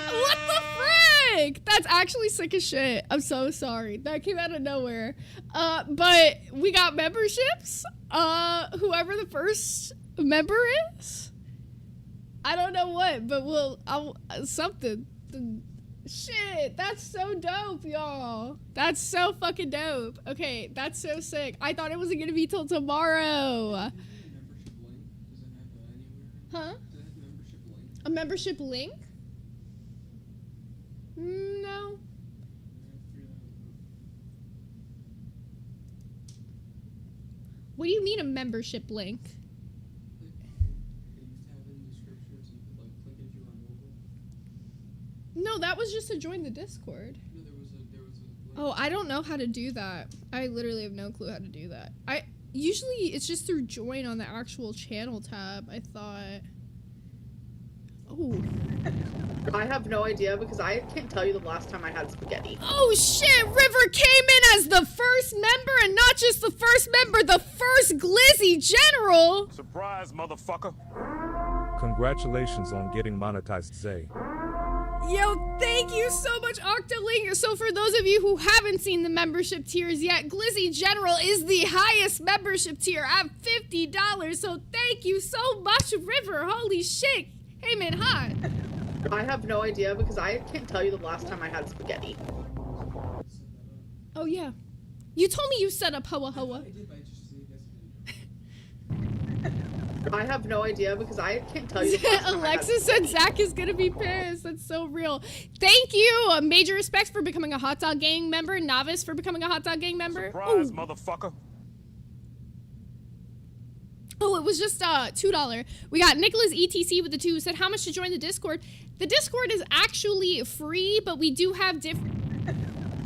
Speaker 1: What the frick? That's actually sick as shit. I'm so sorry. That came out of nowhere. But we got memberships. Whoever the first member is. I don't know what, but something. Shit, that's so dope, y'all. That's so fucking dope. Okay, that's so sick. I thought it wasn't gonna be till tomorrow. Huh? A membership link? No. What do you mean a membership link? No, that was just to join the Discord. Oh, I don't know how to do that. I literally have no clue how to do that. Usually it's just through join on the actual channel tab, I thought. Oh.
Speaker 2: I have no idea because I can't tell you the last time I had spaghetti.
Speaker 1: Oh shit, River came in as the first member, and not just the first member, the first Glizzy General!
Speaker 6: Surprise, motherfucker.
Speaker 5: Congratulations on getting monetized, Zay.
Speaker 1: Yo, thank you so much, Octoling. So for those of you who haven't seen the membership tiers yet, Glizzy General is the highest membership tier at $50. So thank you so much, River. Holy shit. Hey, man, hi.
Speaker 2: I have no idea because I can't tell you the last time I had spaghetti.
Speaker 1: Oh, yeah. You told me you set up Hoa Hoa.
Speaker 2: I have no idea because I can't tell you.
Speaker 1: Alexis said Zach is gonna be pissed. That's so real. Thank you. Major respects for becoming a Hot Dog Gang member. Novice for becoming a Hot Dog Gang member.
Speaker 6: Surprise, motherfucker.
Speaker 1: Oh, it was just $2. We got Nicholas ETC with the 2 who said how much to join the Discord. The Discord is actually free, but we do have different.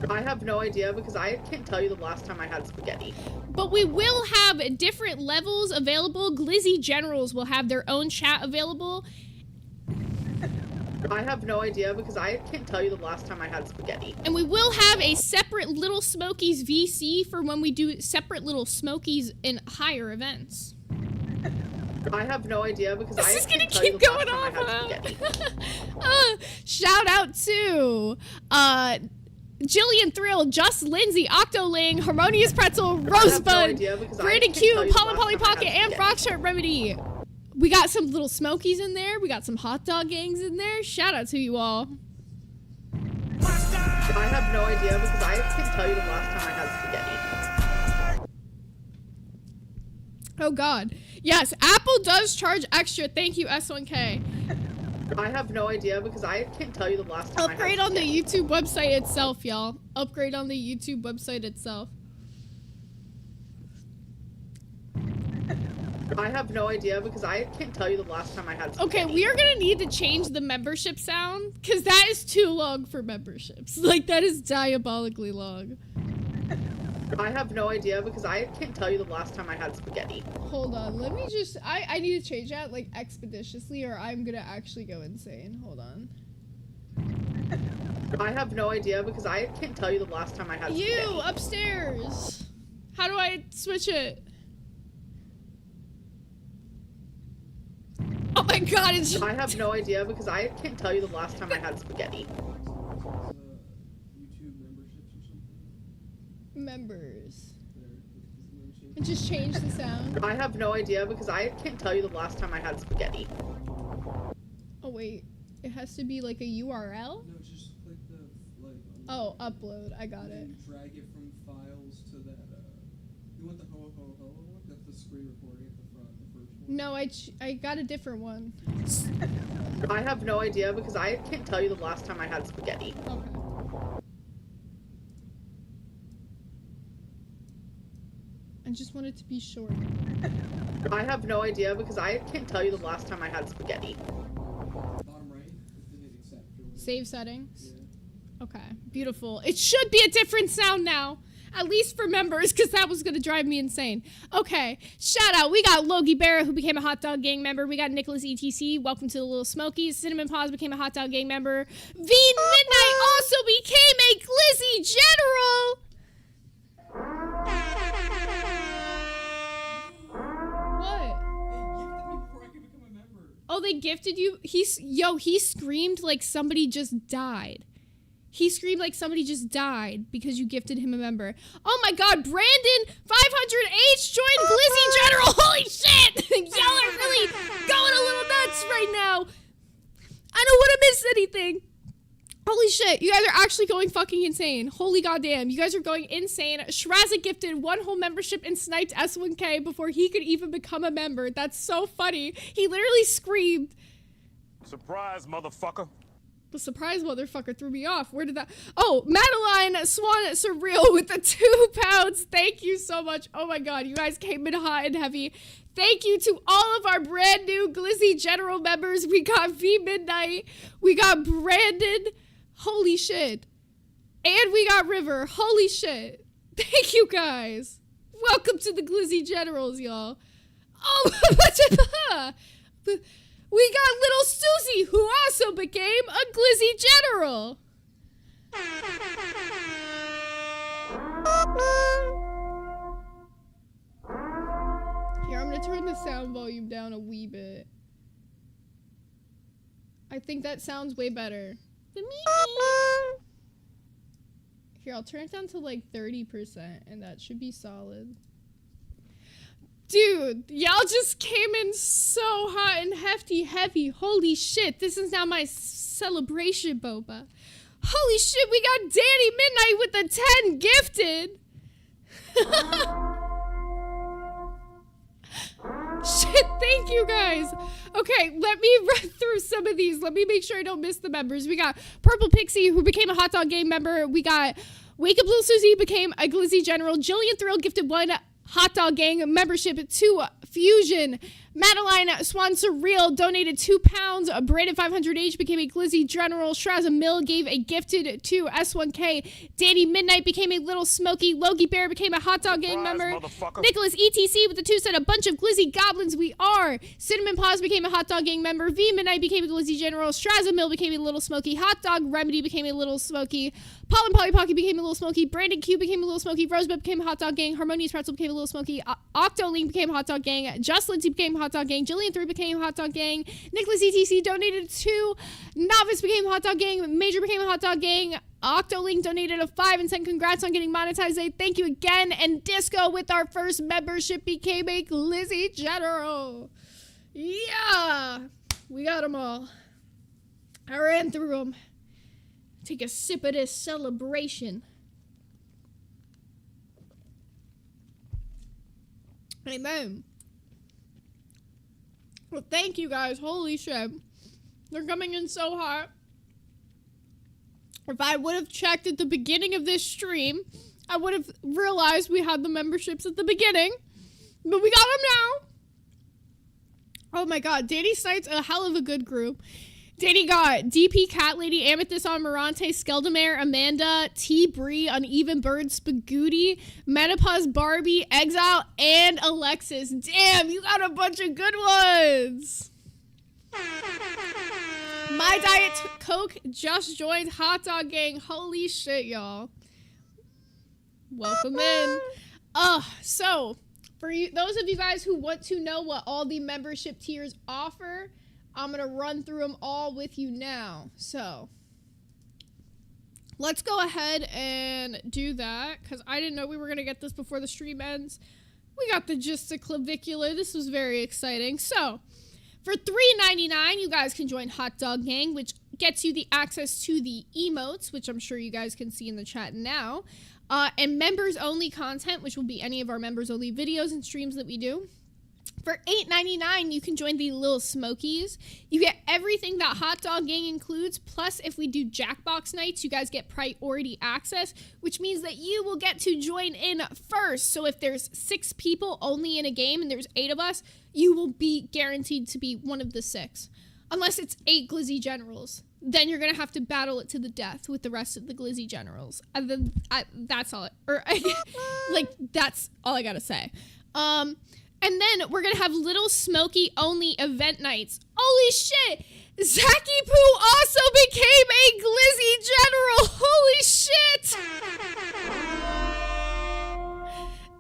Speaker 2: I have no idea because I can't tell you the last time I had spaghetti.
Speaker 1: But we will have different levels available. Glizzy Generals will have their own chat available.
Speaker 2: I have no idea because I can't tell you the last time I had spaghetti.
Speaker 1: And we will have a separate Little Smokies VC for when we do separate Little Smokies in higher events.
Speaker 2: I have no idea because
Speaker 1: this
Speaker 2: I
Speaker 1: is gonna
Speaker 2: can't tell you
Speaker 1: keep
Speaker 2: the
Speaker 1: going
Speaker 2: last time
Speaker 1: on.
Speaker 2: I had spaghetti.
Speaker 1: Shout out to Jillian Thrill, Just Lindsay, Octoling, Harmonious Pretzel, Rosebud, Pretty Cute, Polly Pocket, and Frogshirt Remedy. We got some Little Smokies in there. We got some Hot Dog Gangs in there. Shout out to you all.
Speaker 2: I have no idea because I can't tell you the last time I had spaghetti.
Speaker 1: Oh God. Yes, Apple does charge extra. Thank you, S1K.
Speaker 2: I have no idea because I can't tell you the last time
Speaker 1: Upgrade on the YouTube website itself, y'all. Upgrade on the YouTube website itself.
Speaker 2: I have no idea because I can't tell you the last time I had spaghetti.
Speaker 1: Okay, we are gonna need to change the membership sound because that is too long for memberships. Like, that is diabolically long.
Speaker 2: I have no idea because I can't tell you the last time I had spaghetti.
Speaker 1: Hold on, let me just, I need to change that, like, expeditiously or I'm gonna actually go insane. Hold on.
Speaker 2: I have no idea because I can't tell you the last time I had spaghetti.
Speaker 1: You, upstairs! How do I switch it? Oh my God, it's just...
Speaker 2: I have no idea because I can't tell you the last time I had spaghetti.
Speaker 1: Members. And just change the sound.
Speaker 2: I have no idea because I can't tell you the last time I had spaghetti.
Speaker 1: Oh wait, it has to be like a URL?
Speaker 9: No, just click the
Speaker 1: Oh, upload. I got it.
Speaker 9: Drag it from files to that. You want the ho ho ho one? That's the screen recording at the front, the first one.
Speaker 1: No, I got a different one.
Speaker 2: I have no idea because I can't tell you the last time I had spaghetti.
Speaker 1: Okay. I just want it to be short.
Speaker 2: I have no idea because I can't tell you the last time I had spaghetti.
Speaker 9: Bottom right, accept.
Speaker 1: Save settings. Yeah. Okay, beautiful. It should be a different sound now. At least for members, because that was going to drive me insane. Okay, shout out. We got Logie Barra, who became a Hot Dog Gang member. We got Nicholas ETC. Welcome to the Little Smokies. Cinnamon Paws became a Hot Dog Gang member. V Midnight also became a Glizzy General. What? Oh, they gifted you? He screamed like somebody just died. He screamed like somebody just died because you gifted him a member. Oh my God, Brandon 500H joined Glizzy General. Holy shit! Y'all are really going a little nuts right now. I don't want to miss anything. Holy shit, you guys are actually going fucking insane. Holy goddamn, you guys are going insane. Shraza gifted 1 whole membership and sniped S1K before he could even become a member. That's so funny. He literally screamed.
Speaker 6: Surprise, motherfucker.
Speaker 1: The surprise motherfucker threw me off. Where did that? Oh, Madeline Swan Surreal with the 2 pounds. Thank you so much. Oh my God, you guys came in hot and heavy. Thank you to all of our brand new Glizzy General members. We got V Midnight. We got Brandon. Holy shit. And we got River. Holy shit. Thank you guys. Welcome to the Glizzy Generals, y'all. Oh, we got little Susie, who also became a Glizzy General. Here, I'm gonna turn the sound volume down a wee bit. I think that sounds way better. Here, I'll turn it down to like 30%, and that should be solid. Dude, y'all just came in so hot and heavy. Holy shit, this is now my celebration, Boba. Holy shit, we got Danny Midnight with the 10 gifted. Shit, thank you guys. Okay, let me run through some of these. Let me make sure I don't miss the members. We got Purple Pixie, who became a Hot Dog Gang member. We got Wake Up Little Susie, became a Glizzy General. Jillian Thrill gifted 1 Hot Dog Gang membership to Fusion. Madeline Swan Surreal donated 2 pounds. Brandon 500H became a Glizzy General. Shraza Mill gave a gifted to S1K. Danny Midnight became a Little Smoky. Logie Bear became a Hot Dog Gang member. Nicholas ETC with the 2 said a bunch of Glizzy Goblins we are. Cinnamon Paws became a Hot Dog Gang member. V Midnight became a Glizzy General. Shraza Mill became a Little Smoky. Hot Dog Remedy became a Little Smoky. Paul and Polly Pocky became a Little Smoky. Brandon Q became a Little Smoky. Rosebud became a Hot Dog Gang. Harmonious Pretzel became a Little Smoky. Octolink became a Hot Dog Gang. Just Lindsay became a Hot Dog Gang. Jillian 3 became a Hot Dog Gang. Nicholas ETC donated 2. Novice became a Hot Dog Gang. Major became a Hot Dog Gang. Octolink donated a 5 and said congrats on getting monetized. Thank you again. And Disco with our first membership became a Glizzy General. Yeah. We got them all. I ran through them. Take a sip of this celebration. Amen. Well, thank you guys. Holy shit. They're coming in so hot. If I would have checked at the beginning of this stream, I would have realized we had the memberships at the beginning. But we got them now. Oh my God. Danny Snipes, a hell of a good group. Danny got DP Cat Lady, Amethyst on Morante, Skeldamare, Amanda, T Bree, Uneven Bird, Spagooty, Menopause Barbie, Exile, and Alexis. Damn, you got a bunch of good ones. My Diet Coke just joined Hot Dog Gang. Holy shit, y'all. Welcome in. So for you, those of you guys who want to know what all the membership tiers offer, I'm going to run through them all with you now. So, let's go ahead and do that, because I didn't know we were going to get this before the stream ends. We got the gist of Clavicular. This was very exciting. So, for $3.99, you guys can join Hot Dog Gang, which gets you the access to the emotes, which I'm sure you guys can see in the chat now, and members-only content, which will be any of our members-only videos and streams that we do. For $8.99, you can join the Little Smokies. You get everything that Hot Dog Gang includes, plus if we do Jackbox nights, you guys get priority access, which means that you will get to join in first. So if there's 6 people only in a game and there's 8 of us, you will be guaranteed to be one of the 6. Unless it's 8 Glizzy Generals. Then you're going to have to battle it to the death with the rest of the Glizzy Generals. And then that's all. That's all I got to say. And then we're going to have Little Smoky only event nights. Holy shit! Zaki Poo also became a Glizzy General! Holy shit!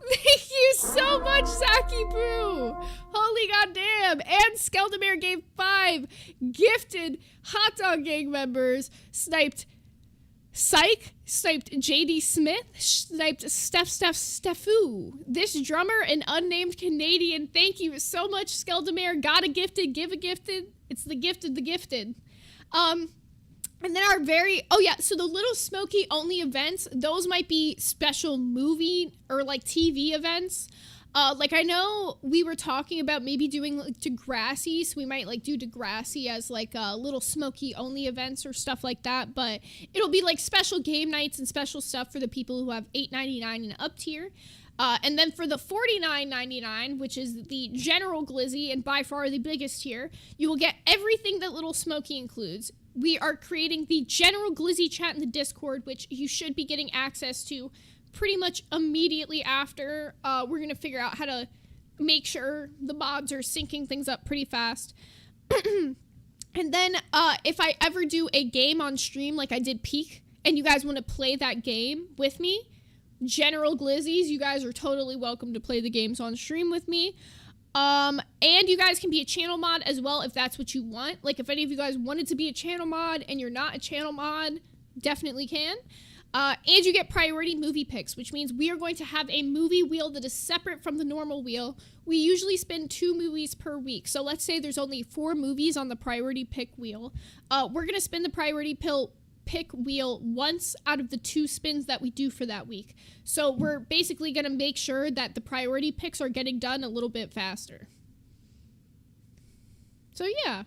Speaker 1: Thank you so much, Zaki Poo! Holy goddamn! And Skeldamare gave 5 gifted Hot Dog Gang members. Sniped Psych, sniped JD Smith, sniped Stefu. This drummer, an unnamed Canadian. Thank you so much, Skeldamare. Got a gifted, give a gifted. It's the gifted. And then our so the Little Smoky only events, those might be special movie or like TV events. Like, I know we were talking about maybe doing like Degrassi, so we might like do Degrassi as like little smoky only events or stuff like that, but it'll be like special game nights and special stuff for the people who have $8.99 and up tier. And then for the $49.99, which is the general glizzy and by far the biggest tier, you will get everything that Little Smoky includes. We are creating the general glizzy chat in the Discord, which you should be getting access to pretty much immediately after. We're going to figure out how to make sure the mods are syncing things up pretty fast. And then if I ever do a game on stream like I did Peak, and you guys want to play that game with me, general glizzies, you guys are totally welcome to play the games on stream with me. And you guys can be a channel mod as well if that's what you want. Like, if any of you guys wanted to be a channel mod and you're not a channel mod, definitely can. And you get priority movie picks, which means we are going to have a movie wheel that is separate from the normal wheel. We usually spin 2 movies per week. So let's say there's only 4 movies on the priority pick wheel. We're going to spin the priority pick wheel once out of the 2 spins that we do for that week. So we're basically going to make sure that the priority picks are getting done a little bit faster. So yeah.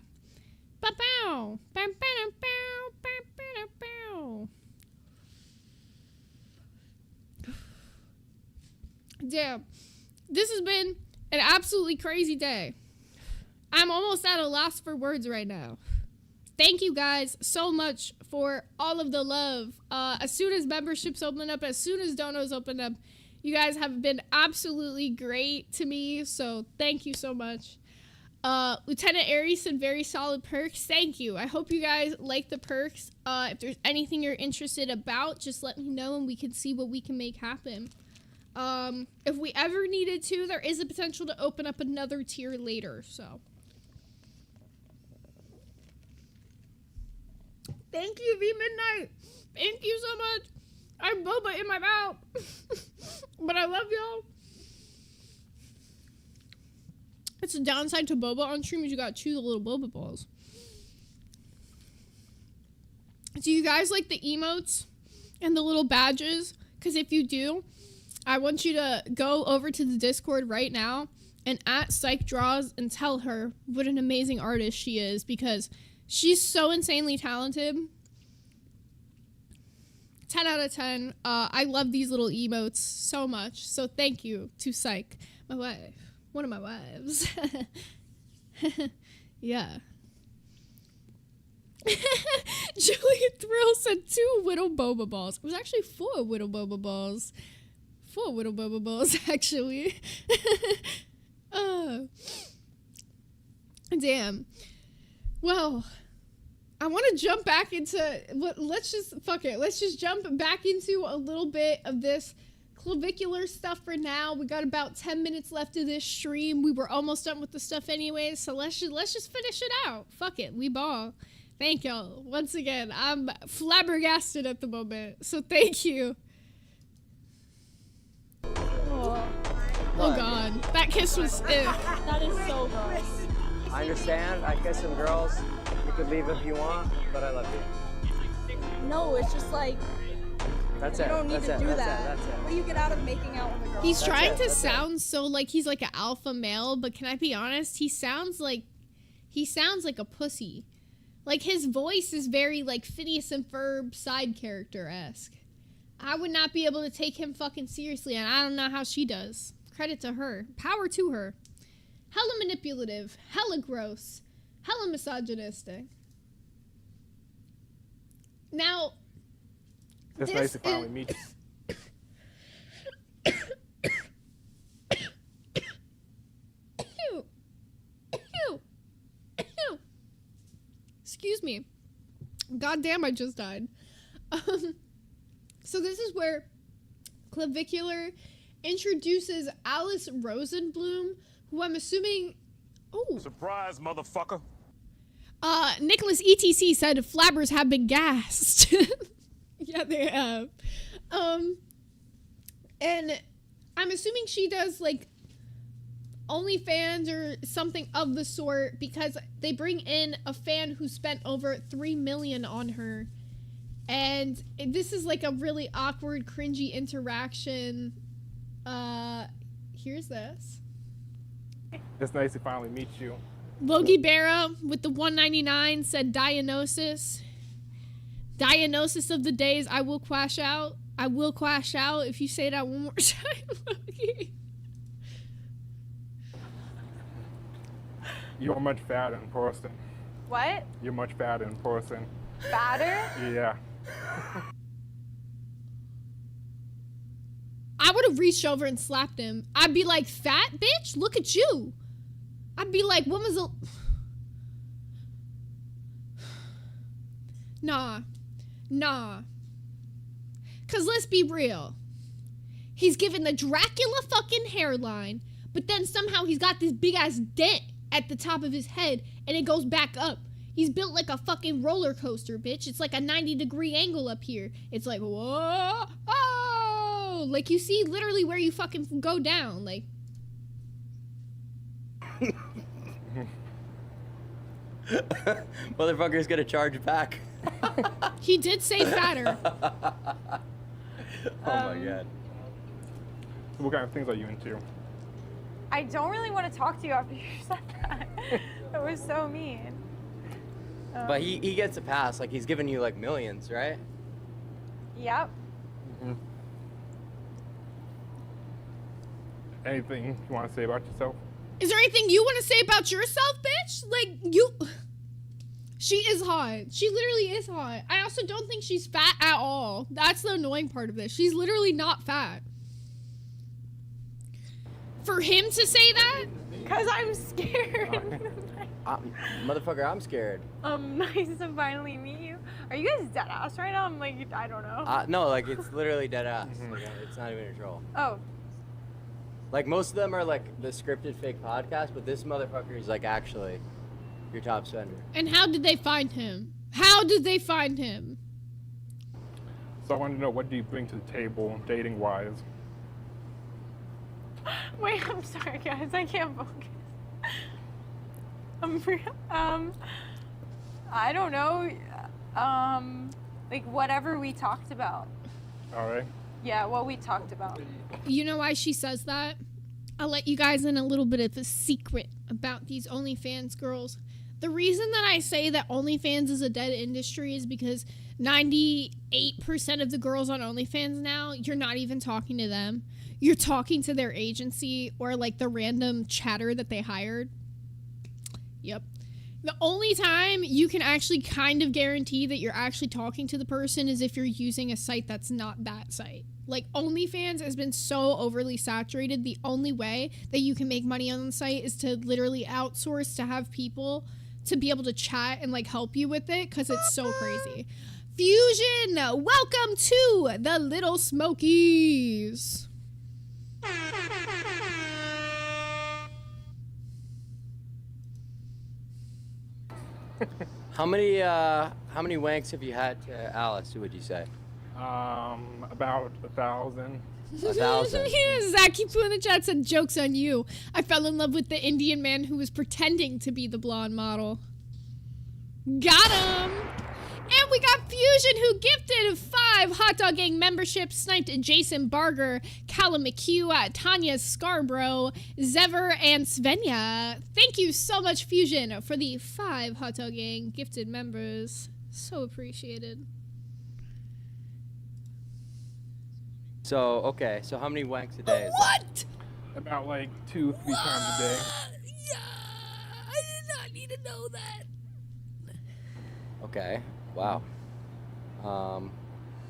Speaker 1: Ba-bow. Ba-ba-da-bow. Ba-ba-da-bow. Damn. This has been an absolutely crazy day. I'm almost at a loss for words right now. Thank you guys so much for all of the love. As soon as memberships open up, as soon as donos open up, you guys have been absolutely great to me. So thank you so much. Lieutenant Aries said very solid perks. Thank you. I hope you guys like the perks. If there's anything you're interested about, just let me know and we can see what we can make happen. If we ever needed to, there is a potential to open up another tier later, so. Thank you, V Midnight. Thank you so much. I have boba in my mouth. But I love y'all. It's the downside to boba on stream is you gotta chew the little boba balls. Do you guys like the emotes and the little badges? Because if you do, I want you to go over to the Discord right now and at Psych Draws and tell her what an amazing artist she is, because she's so insanely talented. 10 out of 10. I love these little emotes so much. So thank you to Psych, my wife. One of my wives. Yeah. Julian Thrill said 2 Widow Boba Balls. It was actually 4 Widow Boba Balls. 4 Widow Boba Balls, actually. Damn. Well, I want to jump back into, let's just jump back into a little bit of this clavicular stuff for now. We got about 10 minutes left of this stream. We were almost done with the stuff anyways, so let's just finish it out. Fuck it, we ball. Thank y'all. Once again, I'm flabbergasted at the moment, so thank you. Oh god, that kiss was
Speaker 12: That is so gross.
Speaker 13: I understand. I kiss some girls. You could leave if you want, but I love you.
Speaker 12: No, it's just like,
Speaker 13: That's
Speaker 12: you
Speaker 13: it.
Speaker 12: don't need
Speaker 13: That's
Speaker 12: to
Speaker 13: it.
Speaker 12: do
Speaker 13: That's
Speaker 12: that.
Speaker 13: it. That's it.
Speaker 12: What do you get out of making out with a girl?
Speaker 1: He's trying to sound so like he's like an alpha male, but can I be honest? He sounds like a pussy. Like, his voice is very like Phineas and Ferb side character-esque. I would not be able to take him fucking seriously, and I don't know how she does. Credit to her. Power to her. Hella manipulative. Hella gross. Hella misogynistic. Now,
Speaker 11: It's nice to finally meet you.
Speaker 1: Excuse me. God damn, I just died. So this is where Clavicular introduces Alice Rosenblum, who I'm assuming... Oh.
Speaker 6: Surprise, motherfucker.
Speaker 1: Nicholas ETC said flabbers have been gassed. Yeah, they have. And I'm assuming she does, like, OnlyFans or something of the sort, because they bring in a fan who spent over $3 million on her. And this is, like, a really awkward, cringy interaction. here's this.
Speaker 11: It's nice to finally meet you.
Speaker 1: Logie Berra with the 199 said diagnosis. Diagnosis of the days I will quash out. I will quash out if you say that one more time, Logie.
Speaker 11: You're much fatter in person.
Speaker 12: What?
Speaker 11: You're much fatter in person.
Speaker 12: Fatter?
Speaker 11: Yeah.
Speaker 1: I would have reached over and slapped him. I'd be like, fat bitch, look at you. I'd be like, what was the... Nah. Cause let's be real. He's given the Dracula fucking hairline, but then somehow he's got this big ass dent at the top of his head and it goes back up. He's built like a fucking roller coaster, bitch. It's like a 90-degree angle up here. It's like, whoa, oh! Like, you see literally where you fucking go down, like.
Speaker 17: Motherfucker's gonna charge back.
Speaker 1: He did say fatter.
Speaker 17: Oh my god.
Speaker 11: What kind of things are you into?
Speaker 12: I don't really want to talk to you after you said that. That was so mean.
Speaker 17: But he gets a pass. Like, he's giving you like millions, right?
Speaker 12: Yep.
Speaker 11: Anything you want to say about yourself?
Speaker 1: Is there anything you want to say about yourself, bitch? Like, you... She is hot. She literally is hot. I also don't think she's fat at all. That's the annoying part of this. She's literally not fat. For him to say that?
Speaker 12: Because I'm scared.
Speaker 17: Motherfucker, I'm scared.
Speaker 12: Nice to finally meet you. Are you guys dead ass right now? I'm like, I don't know.
Speaker 17: No, like, it's literally dead ass. Like, it's not even a troll.
Speaker 12: Oh.
Speaker 17: Like, most of them are like the scripted fake podcast, but this motherfucker is like actually your top spender.
Speaker 1: And how did they find him? How did they find him?
Speaker 11: So I want to know, what do you bring to the table, dating-wise?
Speaker 12: Wait, I'm sorry, guys. I can't focus. I don't know. Like, whatever we talked about.
Speaker 11: All right.
Speaker 12: Yeah, what we talked about.
Speaker 1: You know why she says that? I'll let you guys in a little bit of a secret about these OnlyFans girls. The reason that I say that OnlyFans is a dead industry is because 98% of the girls on OnlyFans now, you're not even talking to them. You're talking to their agency or like the random chatter that they hired. Yep. The only time you can actually kind of guarantee that you're actually talking to the person is if you're using a site that's not that site. Like, OnlyFans has been so overly saturated. The only way that you can make money on the site is to literally outsource to have people to be able to chat and like help you with it because it's so crazy. Fusion, welcome to the Little Smokies.
Speaker 17: How many wanks have you had to Alice? Who would you say?
Speaker 11: About 1,000.
Speaker 17: 1,000.
Speaker 1: Yeah, Zach keeps in the chat said, joke's on you. I fell in love with the Indian man who was pretending to be the blonde model. Got him! And we got Fusion, who gifted 5 Hot Dog Gang memberships, sniped Jason Barger, Callum McHugh, Tanya Scarborough, Zever, and Svenja. Thank you so much, Fusion, for the 5 Hot Dog Gang gifted members. So appreciated.
Speaker 17: So, okay, so how many wanks a day is
Speaker 1: What?
Speaker 11: About like 2-3 times a day.
Speaker 1: Yeah, I did not need to know that.
Speaker 17: Okay, wow.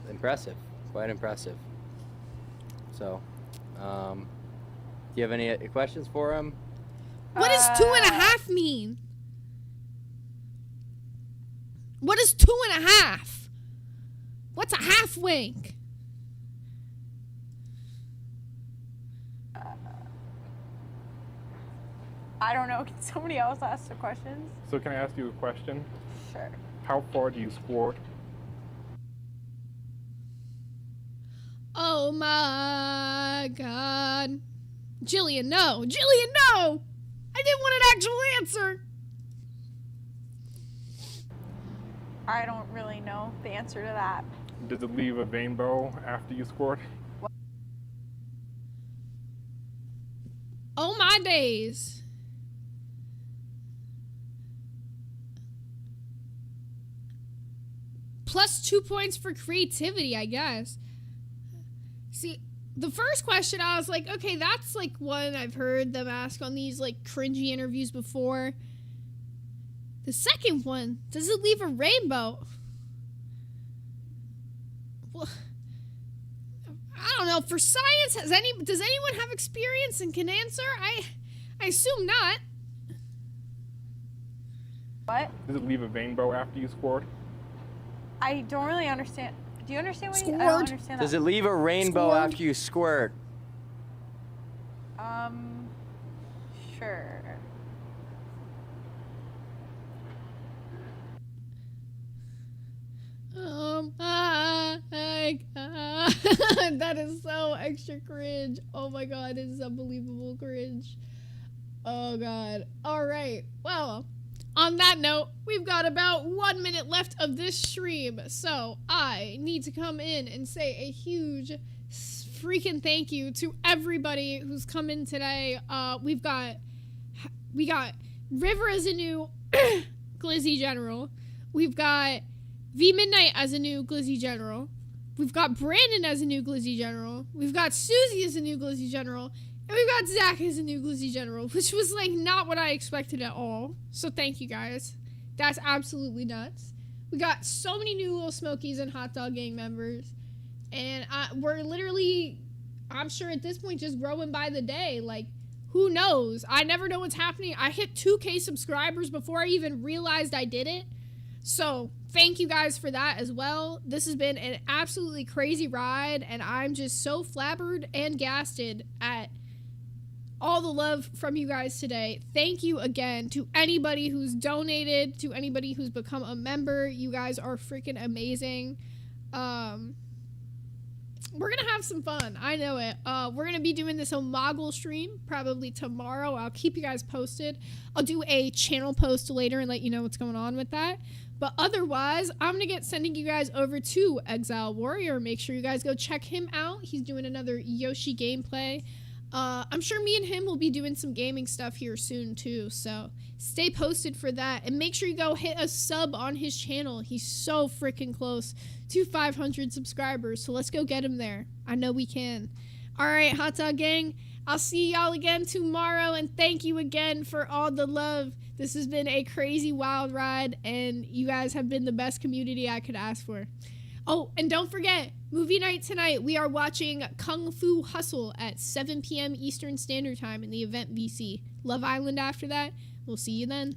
Speaker 17: Impressive, quite impressive. So, do you have any questions for him?
Speaker 1: What does 2.5 mean? What is 2.5? What's a half wank?
Speaker 12: I don't know. Can somebody else ask the questions?
Speaker 11: So can I ask you a question?
Speaker 12: Sure.
Speaker 11: How far do you squirt?
Speaker 1: Oh my god. Jillian, no. Jillian, no! I didn't want an actual answer.
Speaker 12: I don't really know the answer to that.
Speaker 11: Does it leave a vein bow after you squirt?
Speaker 1: ways. Plus 2 points for creativity, I guess. See, the first question, I was like, okay, that's like one I've heard them ask on these like cringy interviews before. The second one, does it leave a rainbow? Well, I don't know. For science, does anyone have experience and can answer? I assume not.
Speaker 11: What? Does it leave a rainbow after you scored?
Speaker 4: I don't really understand. Do you understand what I don't understand
Speaker 13: Does
Speaker 4: that.
Speaker 13: it leave a rainbow after you squirt?
Speaker 4: Sure.
Speaker 1: That is so extra cringe. Oh my god, it is unbelievable cringe. Oh god. All right. Well, on that note, we've got about 1 minute left of this stream, so I need to come in and say a huge freaking thank you to everybody who's come in today. We got River as a new Glizzy General. We've got V Midnight as a new Glizzy General. We've got Brandon as a new Glizzy General. We've got Susie as a new Glizzy General. And we've got Zach as a new Glizzy General, which was like not what I expected at all. So thank you guys. That's absolutely nuts. We got so many new Little Smokies and Hot Dog Gang members. And we're literally, I'm sure at this point, just growing by the day. Like, who knows? I never know what's happening. I hit 2K subscribers before I even realized I did it. So thank you guys for that as well. This has been an absolutely crazy ride, and I'm just so flabbered and gasted at all the love from you guys today. Thank you again to anybody who's donated, to anybody who's become a member. You guys are freaking amazing. We're gonna have some fun. I know it. We're gonna be doing this Omegle stream probably tomorrow. I'll keep you guys posted. I'll do a channel post later and let you know what's going on with that. But otherwise, I'm gonna get sending you guys over to Exile Warrior. Make sure you guys go check him out. He's doing another Yoshi gameplay. I'm sure me and him will be doing some gaming stuff here soon too, so stay posted for that. And make sure you go hit a sub on his channel. He's so freaking close to 500 subscribers, so let's go get him there. I know we can. All right, Hot Dog Gang, I'll see y'all again tomorrow, and thank you again for all the love. This has been a crazy wild ride, and you guys have been the best community I could ask for. Oh, and don't forget, movie night tonight. We are watching Kung Fu Hustle at 7 p.m. Eastern Standard Time in the event VC. Love Island after that. We'll see you then.